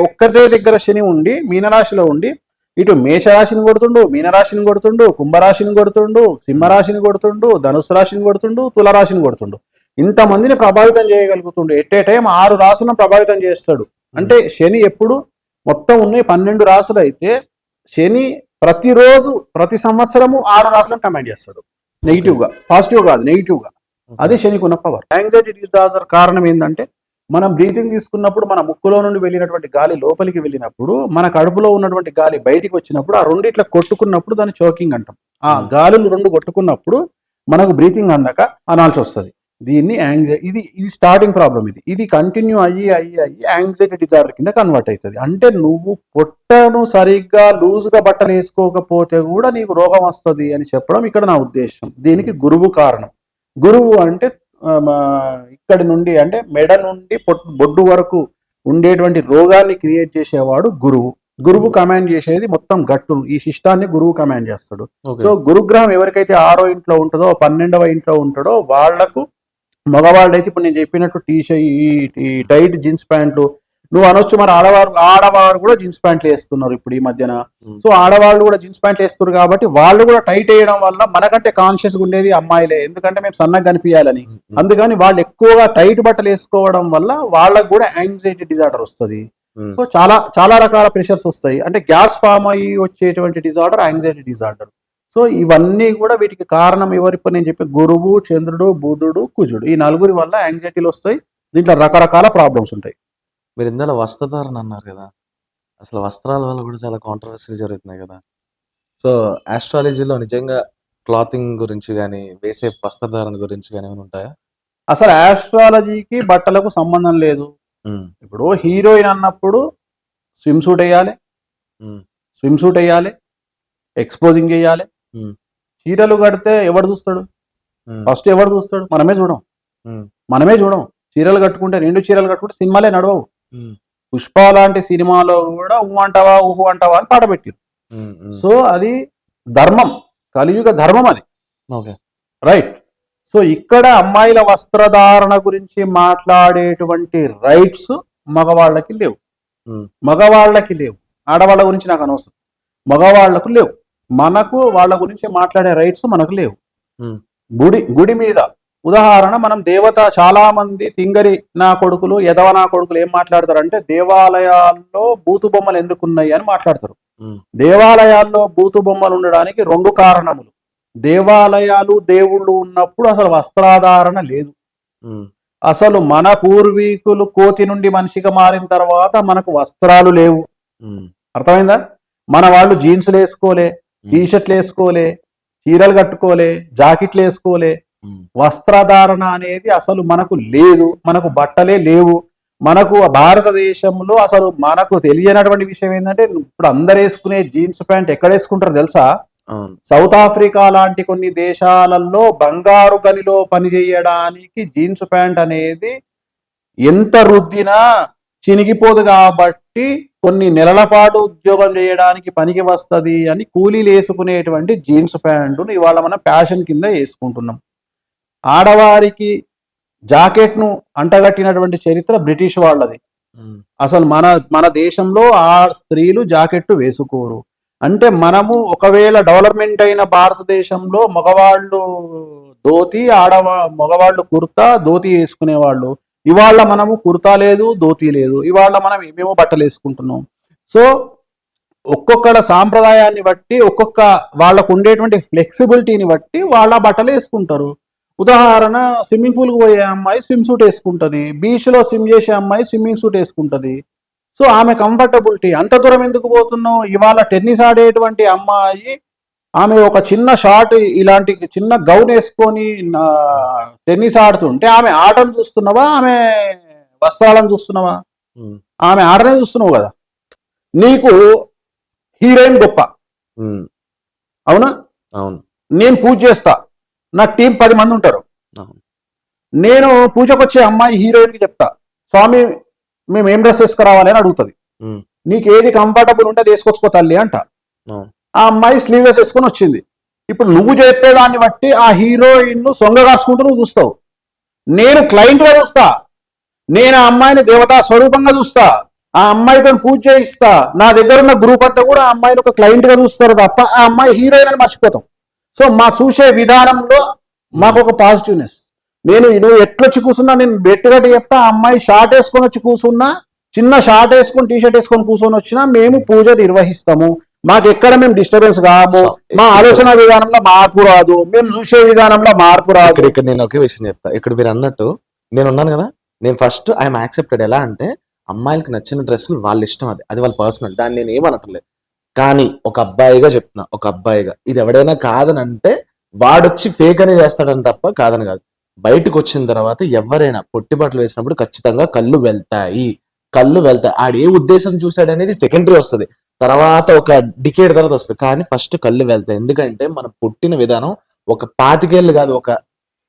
ఒక్కటే దగ్గర శని ఉండి మీనరాశిలో ఉండి ఇటు మేషరాశిని కొడుతుండు, మీనరాశిని కొడుతుండు, కుంభరాశిని కొడుతుండు, సింహరాశిని కొడుతుండు, ధనుసు రాశిని కొడుతుండు, తులరాశిని కొడుతుండు. ఇంతమందిని ప్రభావితం చేయగలుగుతుండు. ఎట్ ఏ టైం 6 రాశులను ప్రభావితం చేస్తాడు. అంటే శని ఎప్పుడు మొత్తం ఉన్నాయి 12 రాశులు అయితే శని ప్రతిరోజు ప్రతి సంవత్సరము 6 రాశులను కమాండ్ చేస్తాడు. నెగిటివ్ గా, పాజిటివ్ కాదు, నెగిటివ్ గా. అది శనికి ఉన్న పవర్. యాంగ్జైటీ డిజార్డర్ కారణం ఏంటంటే మనం బ్రీతింగ్ తీసుకున్నప్పుడు మన ముక్కులో నుండి వెళ్ళినటువంటి గాలి లోపలికి వెళ్ళినప్పుడు మన కడుపులో ఉన్నటువంటి గాలి బయటికి వచ్చినప్పుడు ఆ రెండు ఇట్లా కొట్టుకున్నప్పుడు దాన్ని చోకింగ్ అంటాం. ఆ గాలులు 2 కొట్టుకున్నప్పుడు మనకు బ్రీతింగ్ అందక అనాల్సి వస్తుంది. దీన్ని యాంగ్జైటీ, ఇది స్టార్టింగ్ ప్రాబ్లం. ఇది కంటిన్యూ అయ్యి యాంగ్జైటీ డిజార్డర్ కింద కన్వర్ట్ అవుతుంది. అంటే నువ్వు పొట్టను సరిగ్గా లూజ్గా బట్టలు వేసుకోకపోతే కూడా నీకు రోగం వస్తుంది అని చెప్పడం ఇక్కడ నా ఉద్దేశం. దీనికి గురువు కారణం. గురువు అంటే ఇక్కడి నుండి అంటే మెడ నుండి బొడ్డు వరకు ఉండేటువంటి రోగాన్ని క్రియేట్ చేసేవాడు గురువు. గురువు కమాండ్ చేసేది మొత్తం గట్టు, ఈ శిష్టాన్ని గురువు కమాండ్ చేస్తాడు. సో గురుగ్రహం ఎవరికైతే 6వ ఇంట్లో ఉంటుందో 12వ ఇంట్లో ఉంటాడో వాళ్లకు మగవాళ్ళైతే ఇప్పుడు నేను చెప్పినట్టు ఈ టైట్ జీన్స్ ప్యాంట్లు నువ్వు అనొచ్చు మరి ఆడవారు కూడా జీన్స్ ప్యాంట్లు వేస్తున్నారు ఇప్పుడు ఈ మధ్యన. ఉమ్, సో ఆడవాళ్ళు కూడా జీన్స్ ప్యాంట్లు వేస్తున్నారు కాబట్టి వాళ్ళు కూడా టైట్ వేయడం వల్ల మనకంటే కాన్షియస్ ఉండేది అమ్మాయిలే, ఎందుకంటే మేము సన్నగా కనిపించాలని. ఉమ్, ఉమ్, అందుకని వాళ్ళు ఎక్కువగా టైట్ బట్టలు వేసుకోవడం వల్ల వాళ్ళకు కూడా యాంగ్జైటీ డిజార్డర్ వస్తుంది. ఉమ్. సో చాలా చాలా రకాల ప్రెషర్స్ వస్తాయి. అంటే గ్యాస్ ఫామ్ అయ్యి వచ్చేటువంటి డిజార్డర్ యాంగ్జైటీ డిజార్డర్. సో ఇవన్నీ కూడా వీటికి కారణం ఇప్పుడు నేను చెప్పే గురువు, చంద్రుడు, బుధుడు, కుజుడు, ఈ నలుగురి వల్ల యాంగ్జైటీలు వస్తాయి. దీంట్లో రకరకాల ప్రాబ్లమ్స్ ఉంటాయి. మీరు ఇందులో వస్త్రధారణ అన్నారు కదా, అసలు వస్త్రాల వల్ల కూడా చాలా కాంట్రవర్సీలు జరుగుతున్నాయి కదా. సో ఆస్ట్రాలజీలో నిజంగా క్లాతింగ్ గురించి కానీ వేసే వస్త్రధారణ గురించి కానీ ఏమైనా ఉంటాయా? అసలు ఆస్ట్రాలజీకి బట్టలకు సంబంధం లేదు. ఉమ్, ఇప్పుడు హీరోయిన్ అన్నప్పుడు స్విమ్ సూట్ వేయాలి, ఉమ్, స్విమ్ సూట్ వేయాలి, ఎక్స్పోజింగ్ చేయాలి. ఉమ్, చీరలు కడితే ఎవడు చూస్తాడు? ఉమ్, ఫస్ట్ ఎవడు చూస్తాడు? మనమే చూడం. ఉమ్, మనమే చూడం. చీరలు కట్టుకుంటే, 2 చీరలు కట్టుకుంటే సినిమాలే నడవవు. ఉమ్, పుష్ప లాంటి సినిమాలో కూడా ఊహు అంటావా ఊహు అంటావా అని పాట పెట్టారు. ఉమ్, ఉమ్. సో అది ధర్మం, కలియుగ ధర్మం అది. ఓకే. రైట్. సో ఇక్కడ అమ్మాయిల వస్త్రధారణ గురించి మాట్లాడేటువంటి రైట్స్ మగవాళ్ళకి లేవు. ఉమ్, మగవాళ్ళకి లేవు. ఆడవాళ్ళ గురించి నాకు అనవసరం. మగవాళ్లకు లేవు. మనకు వాళ్ళ గురించి మాట్లాడే రైట్స్ మనకు లేవు. ఉమ్, గుడి మీద ఉదాహరణ, మనం దేవత, చాలా మంది తింగరి నా కొడుకులు, ఎదవ నా కొడుకులు ఏం మాట్లాడతారంటే దేవాలయాల్లో బూతు బొమ్మలు ఎందుకున్నాయి అని మాట్లాడతారు. ఉమ్, దేవాలయాల్లో బూతు బొమ్మలు ఉండడానికి 2 కారణములు. దేవాలయాలు, దేవుళ్ళు ఉన్నప్పుడు అసలు వస్త్రాధారణ లేదు. ఉమ్, అసలు మన పూర్వీకులు కోతి నుండి మనిషిగా మారిన తర్వాత మనకు వస్త్రాలు లేవు. ఉమ్, అర్థమైందా? మన వాళ్ళు జీన్స్లు వేసుకోలే, టీ షర్ట్లు వేసుకోలే, చీరలు కట్టుకోలే, జాకెట్లు వేసుకోలే. ఉమ్, వస్త్రధారణ అనేది అసలు మనకు లేదు. మనకు బట్టలే లేవు. మనకు భారతదేశంలో అసలు మనకు తెలియనటువంటి విషయం ఏంటంటే, ఇప్పుడు అందరు వేసుకునే జీన్స్ ప్యాంట్ ఎక్కడ వేసుకుంటారు తెలుసా? అవును. సౌత్ ఆఫ్రికా లాంటి కొన్ని దేశాలలో బంగారు గనిలో పనిచేయడానికి జీన్స్ ప్యాంట్ అనేది ఎంత రుద్దినా చినిగిపోదు కాబట్టి కొన్ని నెలల పాటు ఉద్యోగం చేయడానికి పనికి వస్తుంది అని కూలీలు వేసుకునేటువంటి జీన్స్ ప్యాంటును ఇవాళ మనం ఫ్యాషన్ కింద వేసుకుంటున్నాం. ఆడవారికి జాకెట్ను అంటగట్టినటువంటి చరిత్ర బ్రిటిష్ వాళ్ళది. ఉమ్, అసలు మన దేశంలో ఆ స్త్రీలు జాకెట్టు వేసుకోరు. అంటే మనము ఒకవేళ డెవలప్మెంట్ అయిన భారతదేశంలో మగవాళ్ళు ధోతి, మగవాళ్ళు కుర్తా, ధోతి వేసుకునేవాళ్ళు. ఇవాళ మనము కుర్తా లేదు, ధోతి లేదు. ఇవాళ మనం ఏమేమో బట్టలు వేసుకుంటున్నాం. సో ఒక్కొక్కడ సాంప్రదాయాన్ని బట్టి, ఒక్కొక్క వాళ్ళకు ఉండేటువంటి ఫ్లెక్సిబిలిటీని బట్టి వాళ్ళ బట్టలు వేసుకుంటారు. ఉదాహరణ, స్విమ్మింగ్ పూల్కి పోయే అమ్మాయి స్విమ్ సూట్ వేసుకుంటుంది, బీచ్లో స్విమ్ చేసే అమ్మాయి స్విమ్మింగ్ సూట్ వేసుకుంటుంది. సో ఆమె కంఫర్టబిలిటీ. అంత దూరం ఎందుకు పోతున్నావు? ఇవాళ టెన్నిస్ ఆడేటువంటి అమ్మాయి, ఆమె ఒక చిన్న షార్ట్, ఇలాంటి చిన్న గౌన్ వేసుకొని టెన్నిస్ ఆడుతుంటే ఆమె ఆటను చూస్తున్నావా, ఆమె వస్త్రాలను చూస్తున్నావా? ఉమ్, ఆమె ఆటనే చూస్తున్నావు కదా. నీకు హీరోయిన్ గొప్ప, ఉమ్, అవునా? అవును. నేను పూజ చేస్తా, నా టీం 10 మంది ఉంటారు. అవును. నేను పూజకు వచ్చే అమ్మాయి హీరోయిన్కి చెప్తా, స్వామి మేము ఏం డ్రెస్ వేసుకురావాలి అని అడుగుతుంది. ఉమ్, నీకు ఏది కంఫర్టబుల్ ఉంటే వేసుకొచ్చుకో తల్లి అంట. అవును. ఆ అమ్మాయి స్లీవ్లెస్ వేసుకొని వచ్చింది. ఇప్పుడు నువ్వు చెప్పేదాన్ని బట్టి ఆ హీరోయిన్ సొంగ కాసుకుంటూ నువ్వు చూస్తావు. నేను క్లయింట్ గా చూస్తా. నేను ఆ అమ్మాయిని దేవతా స్వరూపంగా చూస్తా. ఆ అమ్మాయితో పూజ చేయిస్తా. నా దగ్గర ఉన్న గ్రూప్ అంతా కూడా ఆ అమ్మాయిని ఒక క్లయింట్ గా చూస్తారు తప్ప ఆ అమ్మాయి హీరోయిన్ అని మర్చిపోతాం. సో మా చూసే విధానంలో మాకు ఒక పాజిటివ్నెస్. నువ్వు ఎట్లొచ్చి కూర్చున్నా నేను బెట్టుగట్టి చెప్తా, ఆ అమ్మాయి షార్ట్ వేసుకొని వచ్చి కూర్చున్నా, చిన్న షార్ట్ వేసుకొని టీ షర్ట్ వేసుకొని కూర్చొని వచ్చినా మేము పూజ నిర్వహిస్తాము. మాకు ఎక్కడ మేము డిస్టర్బెన్స్ కాము. మా ఆలోచన విధానంలో మార్పు రాదు. మేము చూసే విధానంలో మార్పు రాదు. ఇక్కడ నేను ఒకే విషయం చెప్తా. ఇక్కడ మీరు అన్నట్టు నేను ఉన్నాను కదా, నేను ఫస్ట్ ఐఎమ్ యాక్సెప్టెడ్. ఎలా అంటే అమ్మాయిలకు నచ్చిన డ్రెస్సులు వాళ్ళ ఇష్టం, అది వాళ్ళ పర్సనల్, దాన్ని నేను ఏమనట్లేదు. కానీ ఒక అబ్బాయిగా చెప్తున్నా, ఒక అబ్బాయిగా ఇది ఎవడైనా కాదని అంటే వాడొచ్చి ఫేక్ అనే చేస్తాడని తప్ప కాదని కాదు. బయటకు వచ్చిన తర్వాత ఎవరైనా పొట్టి బట్టలు వేసినప్పుడు ఖచ్చితంగా కళ్ళు వెళ్తాయి. ఆడు ఏ ఉద్దేశం చూశాడు అనేది సెకండరీ వస్తుంది, తర్వాత ఒక డికేడ్ తర్వాత వస్తుంది. కానీ ఫస్ట్ కళ్ళు వెళ్తాయి. ఎందుకంటే మనం పుట్టిన విధానం ఒక 25 ఏళ్ళు కాదు, ఒక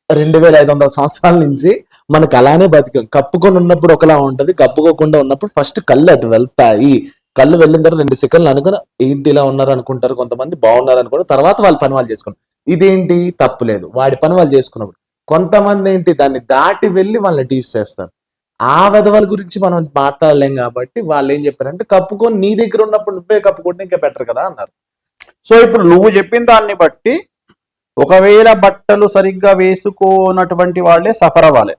2500 సంవత్సరాల నుంచి మనకు అలానే బతికాం. కప్పుకొని ఉన్నప్పుడు ఒకలా ఉంటది, కప్పుకోకుండా ఉన్నప్పుడు ఫస్ట్ కళ్ళు అటు వెళ్తాయి. కళ్ళు వెళ్ళిన తర్వాత 2 సెకండ్లు అనుకుని ఏంటి ఇలా ఉన్నారు అనుకుంటారు, కొంతమంది బాగున్నారు అనుకుంటారు, తర్వాత వాళ్ళ పని వాళ్ళు చేసుకుంటారు. ఇదేంటి తప్పులేదు, వాడి పని వాళ్ళు చేసుకున్నప్పుడు. కొంతమంది ఏంటి దాన్ని దాటి వెళ్ళి వాళ్ళని టీస్ చేస్తారు. ఆ వెధవల గురించి మనం మాట్లాడలేం కాబట్టి వాళ్ళు ఏం చెప్పారంటే కప్పుకొని నీ దగ్గర ఉన్నప్పుడు నువ్వే కప్పుకుంటే ఇంకా బెటర్ కదా అన్నారు. సో ఇప్పుడు నువ్వు చెప్పిన దాన్ని బట్టి ఒకవేళ బట్టలు సరిగ్గా వేసుకోనటువంటి వాళ్ళే సఫర్ అవ్వాలి.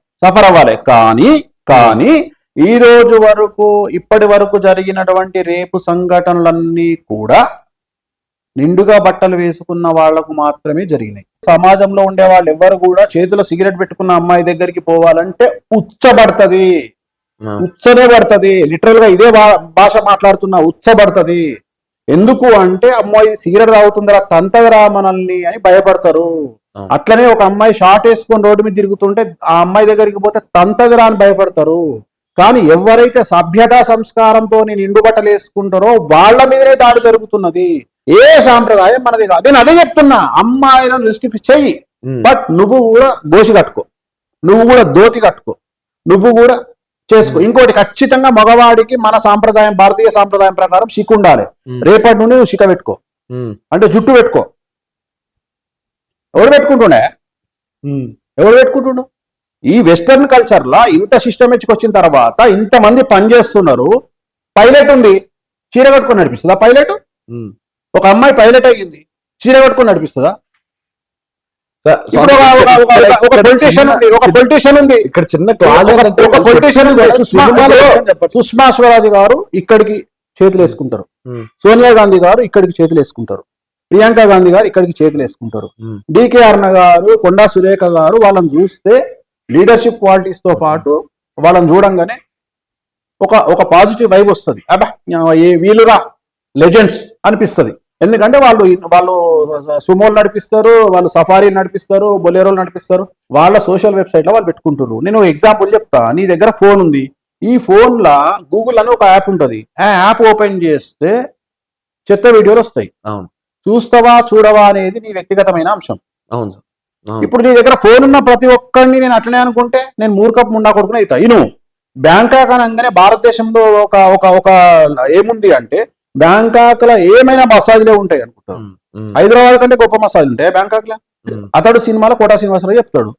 కానీ ఈ రోజు వరకు ఇప్పటి వరకు జరిగినటువంటి రేపు సంఘటనలన్నీ కూడా నిండుగా బట్టలు వేసుకున్న వాళ్లకు మాత్రమే జరిగినాయి. సమాజంలో ఉండే వాళ్ళు ఎవరు కూడా చేతిలో సిగరెట్ పెట్టుకున్న అమ్మాయి దగ్గరికి పోవాలంటే ఉచ్చబడుతుంది. లిటరల్ గా ఇదే భాష మాట్లాడుతున్నా, ఉచ్చబడుతుంది. ఎందుకు అంటే అమ్మాయి సిగరెట్ తాగుతుందిరా, తంతగరా మనల్ని అని భయపడతారు. అట్లనే ఒక అమ్మాయి షార్ట్ వేసుకొని రోడ్డు మీద తిరుగుతుంటే ఆ అమ్మాయి దగ్గరికి పోతే తంతగరా అని భయపడతారు. కానీ ఎవరైతే సభ్యతా సంస్కారంతో నిండు బట్టలు వేసుకుంటారో వాళ్ళ మీదనే దాడి జరుగుతున్నది. ఏ సాంప్రదాయం మనది కాదు. నేను అదే చెప్తున్నా, అమ్మాయిలను రిస్ట్రిక్ట్ చెయ్యి, బట్ నువ్వు కూడా గోసి కట్టుకో, నువ్వు కూడా ధోతి కట్టుకో, నువ్వు కూడా చేసుకో. ఇంకోటి ఖచ్చితంగా మగవాడికి మన సాంప్రదాయం, భారతీయ సాంప్రదాయం ప్రకారం సిక్కు ఉండాలి. రేపటి నుండి నువ్వు సిక్క పెట్టుకో, అంటే జుట్టు పెట్టుకో. ఎవరు పెట్టుకుంటుండు? ఈ వెస్టర్న్ కల్చర్ లా ఇంత సిస్టమేటిక్ వచ్చిన తర్వాత ఇంతమంది పనిచేస్తున్నారు. పైలట్ ఉంది, చీర కట్టుకొని నడిపిస్తుందా పైలట్? ఒక అమ్మాయి పైలట్ అయ్యింది, చీర కట్టుకొని నడిపిస్తుందా? సుష్మా స్వరాజ్ గారు ఇక్కడికి చేతులు వేసుకుంటారు, సోనియా గాంధీ గారు ఇక్కడికి చేతులు వేసుకుంటారు, ప్రియాంక గాంధీ గారు ఇక్కడికి చేతులు వేసుకుంటారు, డికే అరుణ గారు, కొండా సురేఖ గారు వాళ్ళని చూస్తే లీడర్షిప్ క్వాలిటీస్ తో పాటు వాళ్ళని చూడంగానే ఒక పాజిటివ్ వైబ్ వస్తుంది. అబ్బా వీళ్ళురా లెజెండ్స్ అనిపిస్తుంది. ఎందుకంటే వాళ్ళు సుమోలు నడిపిస్తారు, వాళ్ళు సఫారీలు నడిపిస్తారు, బొలేరోలు నడిపిస్తారు. వాళ్ళ సోషల్ వెబ్సైట్ లో వాళ్ళు పెట్టుకుంటారు. నేను ఎగ్జాంపుల్ చెప్తా. నీ దగ్గర ఫోన్ ఉంది, ఈ ఫోన్ లా గూగుల్ అని ఒక యాప్ ఉంటుంది. ఆ యాప్ ఓపెన్ చేస్తే చెత్త వీడియోలు వస్తాయి. చూస్తావా చూడవా అనేది నీ వ్యక్తిగతమైన అంశం. అవును సార్. ఇప్పుడు నీ దగ్గర ఫోన్ ఉన్న ప్రతి ఒక్కరిని నేను అట్లనే అనుకుంటే నేను మూర్ఖపు ముండా కొడుకునే అవుతా. బ్యాంకాక్ అనగానే భారతదేశంలో ఒక ఏముంది అంటే బ్యాంకాక్ లో ఏమైనా మసాజ్లే ఉంటాయి అనుకుంటారు. హైదరాబాద్ కంటే గొప్ప మసాజ్లు ఉంటాయి బ్యాంకాక్ లో. అతడు సినిమాలో కోటా శ్రీనివాసరావు చెప్తాడు,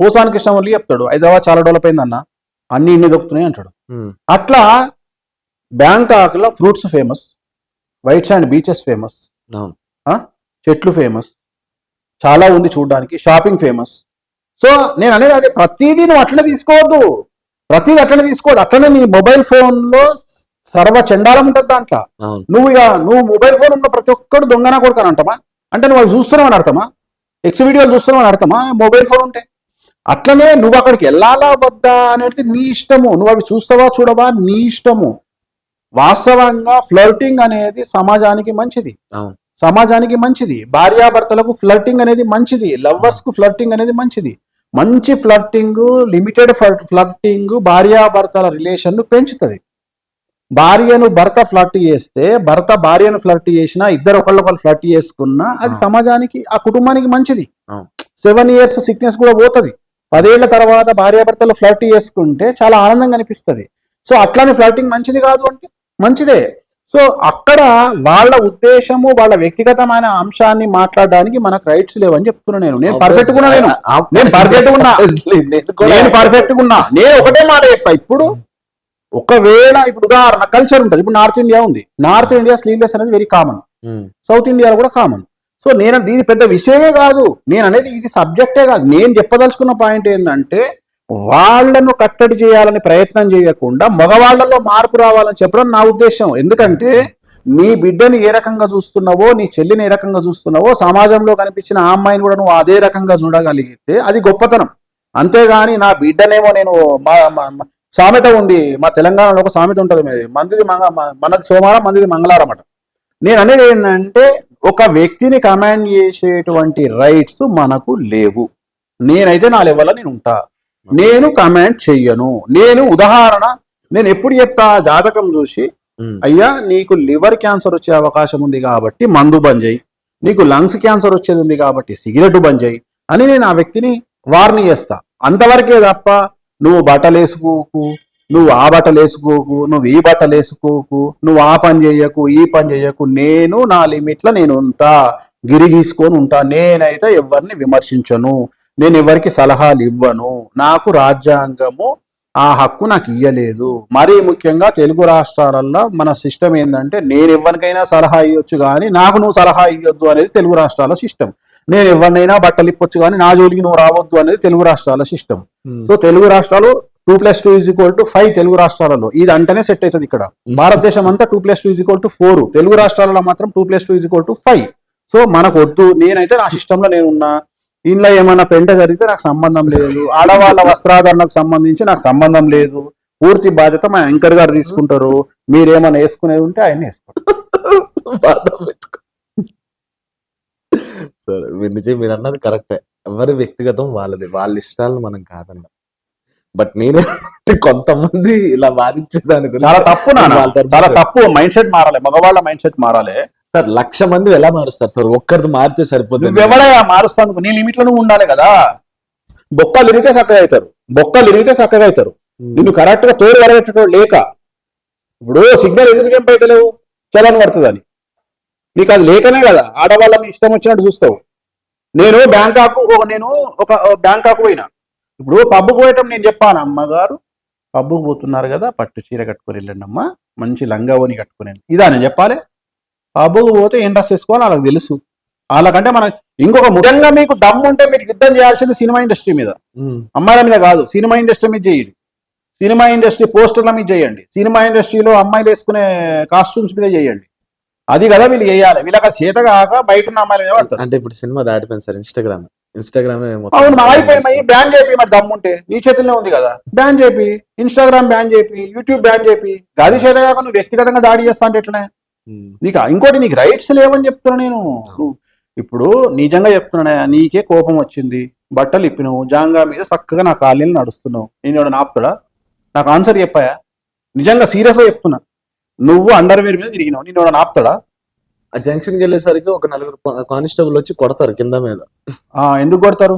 పోసాని కృష్ణమూర్తి చెప్తాడు, హైదరాబాద్ చాలా డెవలప్ అయిందన్న, అన్ని ఇన్ని దొరుకుతున్నాయి అంటాడు. అట్లా బ్యాంకాక్ లో fruits famous, white sand beaches famous, చెట్లు ఫేమస్, చాలా ఉంది చూడడానికి, షాపింగ్ ఫేమస్. సో నేను అనేది అదే, ప్రతిదీ నువ్వు అట్లనే తీసుకోవద్దు, అట్లనే నీ మొబైల్ ఫోన్ లో సర్వ చండాలం ఉంటుంది దాంట్లో. నువ్వు మొబైల్ ఫోన్ ఉన్న ప్రతి ఒక్కడు దొంగనా కొడుకు అంటామా? అంటే నువ్వు అవి చూస్తున్నావు అని అర్థమా? ఎక్స్ వీడియోలు చూస్తున్నావు అని అర్థమా మొబైల్ ఫోన్ ఉంటే? అట్లనే నువ్వు అక్కడికి వెళ్ళాలా వద్దా అనేది నీ ఇష్టము. నువ్వు అవి చూస్తావా చూడవా నీ ఇష్టము. వాస్తవంగా ఫ్లర్టింగ్ అనేది సమాజానికి మంచిది. భార్యాభర్తలకు ఫ్లర్టింగ్ అనేది మంచిది, లవ్వర్స్ కు ఫ్లర్టింగ్ అనేది మంచిది. మంచి ఫ్లర్టింగ్, లిమిటెడ్ ఫ్లర్టింగ్ భార్యాభర్తల రిలేషన్ ను పెంచుతుంది. భార్యను భర్త ఫ్లర్ట్ చేస్తే, భర్త భార్యను ఫ్లర్ట్ చేసినా, ఇద్దరు ఒకళ్ళొకళ్ళు ఫ్లర్ట్ చేసుకున్నా అది సమాజానికి, ఆ కుటుంబానికి మంచిది. 7 years సిక్నెస్ కూడా పోతుంది. 10 ఏళ్ల తర్వాత భార్యాభర్తలు ఫ్లర్ట్ చేసుకుంటే చాలా ఆనందంగా అనిపిస్తుంది. సో అట్లానే ఫ్లర్టింగ్ మంచిది కాదు అంటే మంచిదే. సో అక్కడ వాళ్ళ ఉద్దేశము, వాళ్ళ వ్యక్తిగతమైన అంశాన్ని మాట్లాడడానికి మనకు రైట్స్ లేవని చెప్తున్నా. నేను పర్ఫెక్ట్ గా ఉన్నా. నేను ఒకటే మాట చెప్తా. ఇప్పుడు ఒకవేళ ఇప్పుడు ఉదాహరణ కల్చర్ ఉంటుంది. ఇప్పుడు నార్త్ ఇండియా ఉంది, నార్త్ ఇండియా స్లీవ్లెస్ అనేది వెరీ కామన్, సౌత్ ఇండియాలో కూడా కామన్. సో నేను ఇది పెద్ద విషయమే కాదు, నేను అనేది ఇది సబ్జెక్టే కాదు. నేను చెప్పదలుచుకున్న పాయింట్ ఏంటంటే వాళ్లను కట్టడి చేయాలని ప్రయత్నం చేయకుండా మగవాళ్లలో మార్పు రావాలని చెప్పడం నా ఉద్దేశం. ఎందుకంటే నీ బిడ్డని ఏ రకంగా చూస్తున్నావో, నీ చెల్లిని ఏ రకంగా చూస్తున్నావో, సమాజంలో కనిపించిన ఆ అమ్మాయిని కూడా నువ్వు అదే రకంగా చూడగలిగితే అది గొప్పతనం. అంతేగాని నా బిడ్డనేమో నేను సామెత ఉంది, మా తెలంగాణలో ఒక సామెత ఉంటుంది, మనది సోమవారం మందిది మంగళవారం అట. నేను అనేది ఏంటంటే ఒక వ్యక్తిని కమాండ్ చేసేటువంటి రైట్స్ మనకు లేవు. నేనైతే నా లెవెల్లో నేను ఉంటా, నేను కమాండ్ చెయ్యను. నేను ఉదాహరణ నేను ఎప్పుడు చెప్తా, జాతకం చూసి అయ్యా నీకు లివర్ క్యాన్సర్ వచ్చే అవకాశం ఉంది కాబట్టి మందు బంద్ చేయి, నీకు లంగ్స్ క్యాన్సర్ వచ్చేది ఉంది కాబట్టి సిగరెట్ బంద్ చేయి అని నేను ఆ వ్యక్తిని వార్ని చేస్తా. అంతవరకే తప్ప నువ్వు బట్టలు వేసుకోకు, నువ్వు ఆ బట్టలు వేసుకోకు, నువ్వు ఈ బట్టలు వేసుకోకు, నువ్వు ఆ పని చేయకు, ఈ పని చేయకు. నేను నా లిమిట్లో నేను ఉంటా, గిరి గీసుకొని ఉంటా. నేనైతే ఎవరిని విమర్శించను, నేను ఎవరికి సలహాలు ఇవ్వను. నాకు రాజ్యాంగము ఆ హక్కు నాకు ఇయ్యలేదు. మరీ ముఖ్యంగా తెలుగు రాష్ట్రాలలో మన సిస్టమ్ ఏంటంటే నేను ఎవరికైనా సలహా ఇవ్వచ్చు కానీ నాకు నువ్వు సలహా ఇవ్వద్దు అనేది తెలుగు రాష్ట్రాల సిస్టమ్. నేను ఎవరినైనా బట్టలు ఇప్పొచ్చు కానీ నా జోలికి నువ్వు రావద్దు అనేది తెలుగు రాష్ట్రాల సిస్టమ్. సో తెలుగు రాష్ట్రాలు 2+2=5 తెలుగు రాష్ట్రాలలో ఇది అంటేనే సెట్ అవుతుంది. ఇక్కడ భారతదేశం అంతా 2+2=4, తెలుగు రాష్ట్రాలలో మాత్రం 2+2=5. సో మనకు వద్దు. నేనైతే నా సిస్టంలో నేను ఉన్నా. ఇంట్లో ఏమైనా పెంట జరిగితే నాకు సంబంధం లేదు. ఆడవాళ్ళ వస్త్రాధరణకు సంబంధించి నాకు సంబంధం లేదు. పూర్తి బాధ్యత మా యాంకర్ గారు తీసుకుంటారు. మీరేమైనా వేసుకునేది ఉంటే ఆయన వేసుకుంటారు. సరే మీరు అన్నది కరెక్టే. ఎవరి వ్యక్తిగతం వాళ్ళది, వాళ్ళ ఇష్టాలను మనం కాదన్నాం. బట్ నేను కొంతమంది ఇలా వాదించేదాని గురించి చాలా తప్పు నాన్న, వాళ్ళ తరపున చాలా తప్పు. మైండ్ సెట్ మారాలి, మగవాళ్ళ మైండ్ సెట్ మారాలి. సార్ 1,00,000 మంది ఎలా మారుస్తారు సార్? ఒక్కరిది మారితే సరిపోతుంది. నువ్వెవడయా మారుస్తాను? నీ లిమిట్ లో నువ్వు ఉండాలి కదా. బొక్కలు ఇరిగితే చక్కగా అవుతారు, బొక్కలు ఇరిగితే చక్కగా అవుతారు. నిన్ను కరెక్ట్ గా తోడు వరగట్టడం లేక ఇప్పుడు సిగ్నల్ ఎందుకు జంప్ అయితే లేవు, చలని పడుతుందని. నీకు అది లేకనే కదా ఆడవాళ్ళని ఇష్టం వచ్చినట్టు చూస్తావు. నేను ఒక బ్యాంకాకు పోయినా. ఇప్పుడు పబ్బుకు పోయటం నేను చెప్పాను, అమ్మగారు పబ్బుకు పోతున్నారు కదా పట్టు చీర కట్టుకొని వెళ్ళండి అమ్మా, మంచి లంగావోని కట్టుకుని వెళ్ళండి. ఇదా నేను చెప్పాలి? పబ్బుకు పోతే ఏం డ్రెస్ వేసుకోవాలి వాళ్ళకి తెలుసు. వాళ్ళకంటే మన ఇంకొక ముఖ్యంగా మీకు దమ్ము ఉంటే మీరు యుద్ధం చేయాల్సింది సినిమా ఇండస్ట్రీ మీద, అమ్మాయిల మీద కాదు. సినిమా ఇండస్ట్రీ మీద చేయండి, సినిమా ఇండస్ట్రీ పోస్టర్ల మీద చేయండి, సినిమా ఇండస్ట్రీలో అమ్మాయిలు వేసుకునే కాస్ట్యూమ్స్ మీద చేయండి. అది కదా వీళ్ళు చేయాలి. వీళ్ళకి చేత కాక బయట ఉన్న అమ్మాయిల మీద పడతారు. అంటే ఇప్పుడు సినిమా దాటిపోయింది సార్. ఇన్స్టాగ్రామ్ అవును అయిపోయి బ్యాన్ చేపి. మరి దమ్ము ఉంటే నీ చేతుల్లో ఉంది కదా, బ్యాన్ చేపి. ఇన్స్టాగ్రామ్ బ్యాన్ చేపి, యూట్యూబ్ బ్యాన్ చేపి. గది చేత కాక నువ్వు వ్యక్తిగతంగా దాడి చేస్తా అంటే ఎట్లనే? నీకు ఇంకోటి నీకు రైట్స్ లేవని చెప్తున్నా నేను. ఇప్పుడు నిజంగా చెప్తున్నా, నీకే కోపం వచ్చింది, బట్టలు ఇప్పినావు, జాంగా మీద చక్కగా నా కాళ్ళని నడుస్తున్నావు, నేను నాపుతాడా? నాకు ఆన్సర్ చెప్పాయా? నిజంగా సీరియస్గా చెప్తున్నా. నువ్వు అండర్వేర్ మీద తిరిగినావు, నేను నాపుతాడా? ఆ జంక్షన్కి వెళ్ళేసరికి ఒక 4 కానిస్టేబుల్ వచ్చి కొడతారు కింద మీద. ఎందుకు కొడతారు?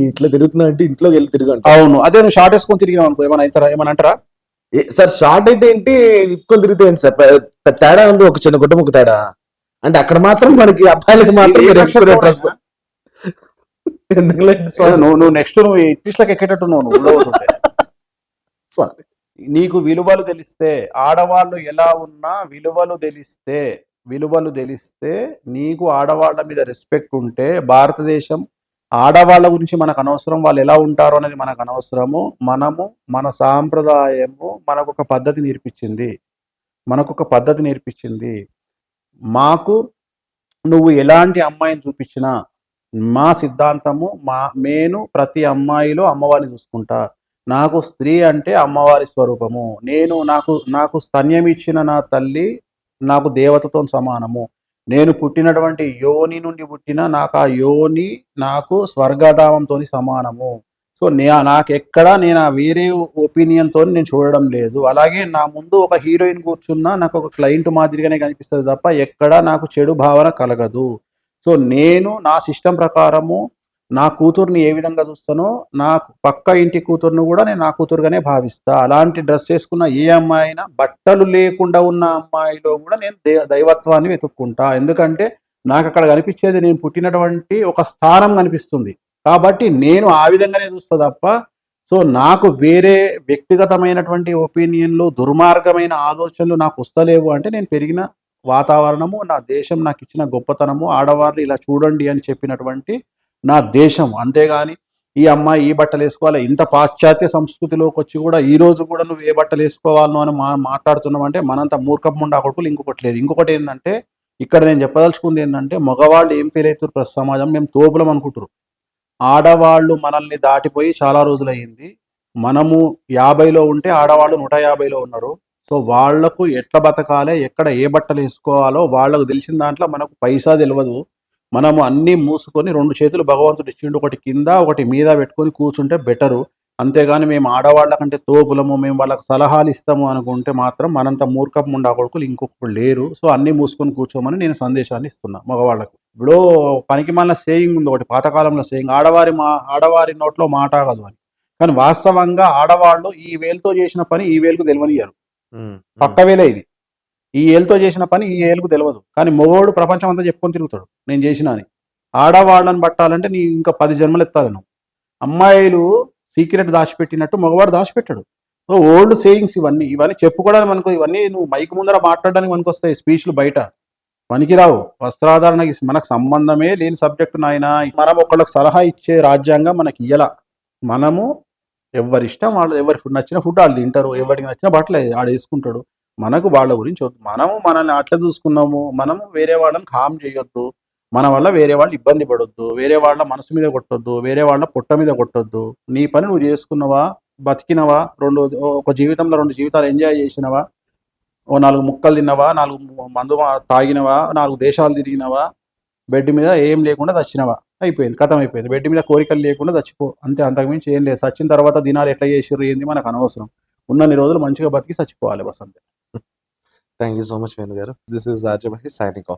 ఇట్లా తిరుగుతున్నా అంటే ఇంట్లోకి వెళ్ళి తిరిగి. అవును, అదే నువ్వు షార్ట్ వేసుకొని తిరిగినావు అనుకో ఏమైనా అవుతారా? ఏమైనా అంటారా? సార్ షార్ట్ అయితే ఏంటి, ఇప్పుకొని తిరిగితే ఏంటి సార్? తేడా ఉంది, ఒక చిన్న గుడ్డ ముక్క తేడా. అంటే అక్కడ మాత్రం మనకి అబ్బాయిలకి మాత్రం డ్రెస్ నువ్వు నెక్స్ట్ నువ్వు ఇంగ్లీష్లోకి ఎక్కేటట్టు నువ్వు సారీ. నీకు విలువలు తెలిస్తే, ఆడవాళ్ళు ఎలా ఉన్నా విలువలు తెలిస్తే నీకు ఆడవాళ్ళ మీద రెస్పెక్ట్ ఉంటే, భారతదేశం ఆడవాళ్ళ గురించి మనకు అనవసరం, వాళ్ళు ఎలా ఉంటారో అనేది మనకు అనవసరము. మన సాంప్రదాయము మనకొక పద్ధతి నేర్పించింది. మాకు నువ్వు ఎలాంటి అమ్మాయిని చూపించినా మా సిద్ధాంతము, నేను ప్రతి అమ్మాయిలో అమ్మవారిని చూసుకుంటా. నాకు స్త్రీ అంటే అమ్మవారి స్వరూపము. నాకు స్తన్యం ఇచ్చిన నా తల్లి నాకు దేవతతో సమానము. నేను పుట్టినటువంటి యోని నుండి పుట్టిన నాకు ఆ యోని నాకు స్వర్గధామంతో సమానము. సో నాకెక్కడ నేను ఆ వేరే ఒపీనియన్తో నేను చూడడం లేదు. అలాగే నా ముందు ఒక హీరోయిన్ కూర్చున్నా నాకు ఒక క్లయింట్ మాదిరిగానే కనిపిస్తుంది తప్ప ఎక్కడా నాకు చెడు భావన కలగదు. సో నేను నా సిస్టమ్ ప్రకారము నా కూతుర్ని ఏ విధంగా చూస్తానో నాకు పక్క ఇంటి కూతుర్ని కూడా నేను నా కూతురుగానే భావిస్తా. అలాంటి డ్రెస్ వేసుకున్న ఏ అమ్మాయి అయినా, బట్టలు లేకుండా ఉన్న అమ్మాయిలో కూడా నేను దైవత్వాన్ని వెతుక్కుంటా. ఎందుకంటే నాకు అక్కడ కనిపించేది నేను పుట్టినటువంటి ఒక స్థానం కనిపిస్తుంది. కాబట్టి నేను ఆ విధంగానే చూస్తా తప్ప సో నాకు వేరే వ్యక్తిగతమైనటువంటి ఒపీనియన్లు, దుర్మార్గమైన ఆలోచనలు నాకు వస్తలేవు. అంటే నేను పెరిగిన వాతావరణము, నా దేశం నాకు ఇచ్చిన గొప్పతనము, ఆడవాళ్ళు ఇలా చూడండి అని చెప్పినటువంటి నా దేశం. అంతేగాని ఈ అమ్మాయి ఈ బట్టలు వేసుకోవాలి, ఇంత పాశ్చాత్య సంస్కృతిలోకి వచ్చి కూడా ఈ రోజు కూడా నువ్వు ఏ బట్టలు వేసుకోవాలను అని మాట్లాడుతున్నావు అంటే మనంత మూర్ఖపు ఉండే కొడుకులు ఇంకొకటి లేదు. ఇంకొకటి ఏంటంటే ఇక్కడ నేను చెప్పదలుచుకుంది ఏంటంటే, మగవాళ్ళు ఏం ఫీల్ అవుతారు ప్రతి సమాజం, మేము తోపులం అనుకుంటారు. ఆడవాళ్ళు మనల్ని దాటిపోయి చాలా రోజులయ్యింది. మనము 50లో ఉంటే ఆడవాళ్ళు 150లో ఉన్నారు. సో వాళ్లకు ఎట్లా బతకాలి, ఎక్కడ ఏ బట్టలు వేసుకోవాలో వాళ్ళకు తెలిసిన దాంట్లో మనకు పైసా తెలియదు. మనము అన్నీ మూసుకొని 2 చేతులు భగవంతుడు ఇచ్చిండు, ఒకటి కింద ఒకటి మీద పెట్టుకొని కూర్చుంటే బెటరు. అంతేగాని మేము ఆడవాళ్ళ కంటే తోపులము, మేము వాళ్ళకి సలహాలు ఇస్తాము అనుకుంటే మాత్రం మనంత మూర్ఖపు ముండా కొడుకులు ఇంకొకరు లేరు. సో అన్నీ మూసుకొని కూర్చోమని నేను సందేశాన్ని ఇస్తున్నా మగవాళ్ళకు. ఇప్పుడు పనికి మళ్ళీ సేయింగ్ ఉంది ఒకటి, పాతకాలంలో సేయింగ్, ఆడవారి నోట్లో మాట ఆగదు అని. కానీ వాస్తవంగా ఆడవాళ్ళు ఈ వేలుతో చేసిన పని ఈ వేలుకు తెలియనియ్యారు. పక్క వేలే ఇది. ఈ ఏలుతో చేసిన పని ఈ ఏలుకు తెలియదు. కానీ మొగోడు ప్రపంచం అంతా చెప్పుకొని తిరుగుతాడు నేను చేసిన అని. ఆడవాళ్ళని పట్టాలంటే నీ ఇంకా 10 జన్మలు ఎత్తాలి నువ్వు. అమ్మాయిలు సీక్రెట్ దాచిపెట్టినట్టు మగవాడు దాచిపెట్టాడు. సో ఓల్డ్ సేయింగ్స్ ఇవన్నీ చెప్పుకోవడానికి మనకు, ఇవన్నీ నువ్వు మైక్ ముందర మాట్లాడడానికి మనకు వస్తాయి స్పీచ్లు, బయట పనికిరావు. వస్త్రాధారణకి మనకు సంబంధమే లేని సబ్జెక్టు నాయన. మనం ఒకళ్ళకి సలహా ఇచ్చే రాజ్యాంగం మనకి ఇయ్యల. మనము ఎవరిష్టం వాళ్ళు, ఎవరికి నచ్చిన ఫుడ్ వాళ్ళు తింటారు, ఎవరికి నచ్చిన బట్టలు ఆడు వేసుకుంటాడు. మనకు వాళ్ళ గురించి వద్దు. మనము మనల్ని అట్లా చూసుకున్నాము. మనము వేరే వాళ్ళని హామ్ చేయొద్దు. మన వల్ల వేరే వాళ్ళు ఇబ్బంది పడొద్దు. వేరే వాళ్ళ మనసు మీద కొట్టొద్దు. వేరే వాళ్ళ పొట్ట మీద కొట్టొద్దు. నీ పని నువ్వు చేసుకున్నావా, బతికినవా, ఒక జీవితంలో 2 జీవితాలు ఎంజాయ్ చేసినవా, ఓ 4 ముక్కలు తిన్నవా, 4 మందు తాగినవా, 4 దేశాలు తిరిగినవా, బెడ్ మీద ఏం లేకుండా చచ్చినవా, అయిపోయింది, కథం అయిపోయింది. బెడ్ మీద కోరికలు లేకుండా చచ్చిపో అంతే, అంతకుమించి ఏం లేదు. చచ్చిన తర్వాత దినాలు ఎట్లా చేసిర్రు ఏంది మనకు అనవసరం. ఉన్నన్ని రోజులు మంచిగా బతికి చచ్చిపోవాలి బస్ అంతే. Thank you so much Venu garu. This is RJ Mahesh signing of.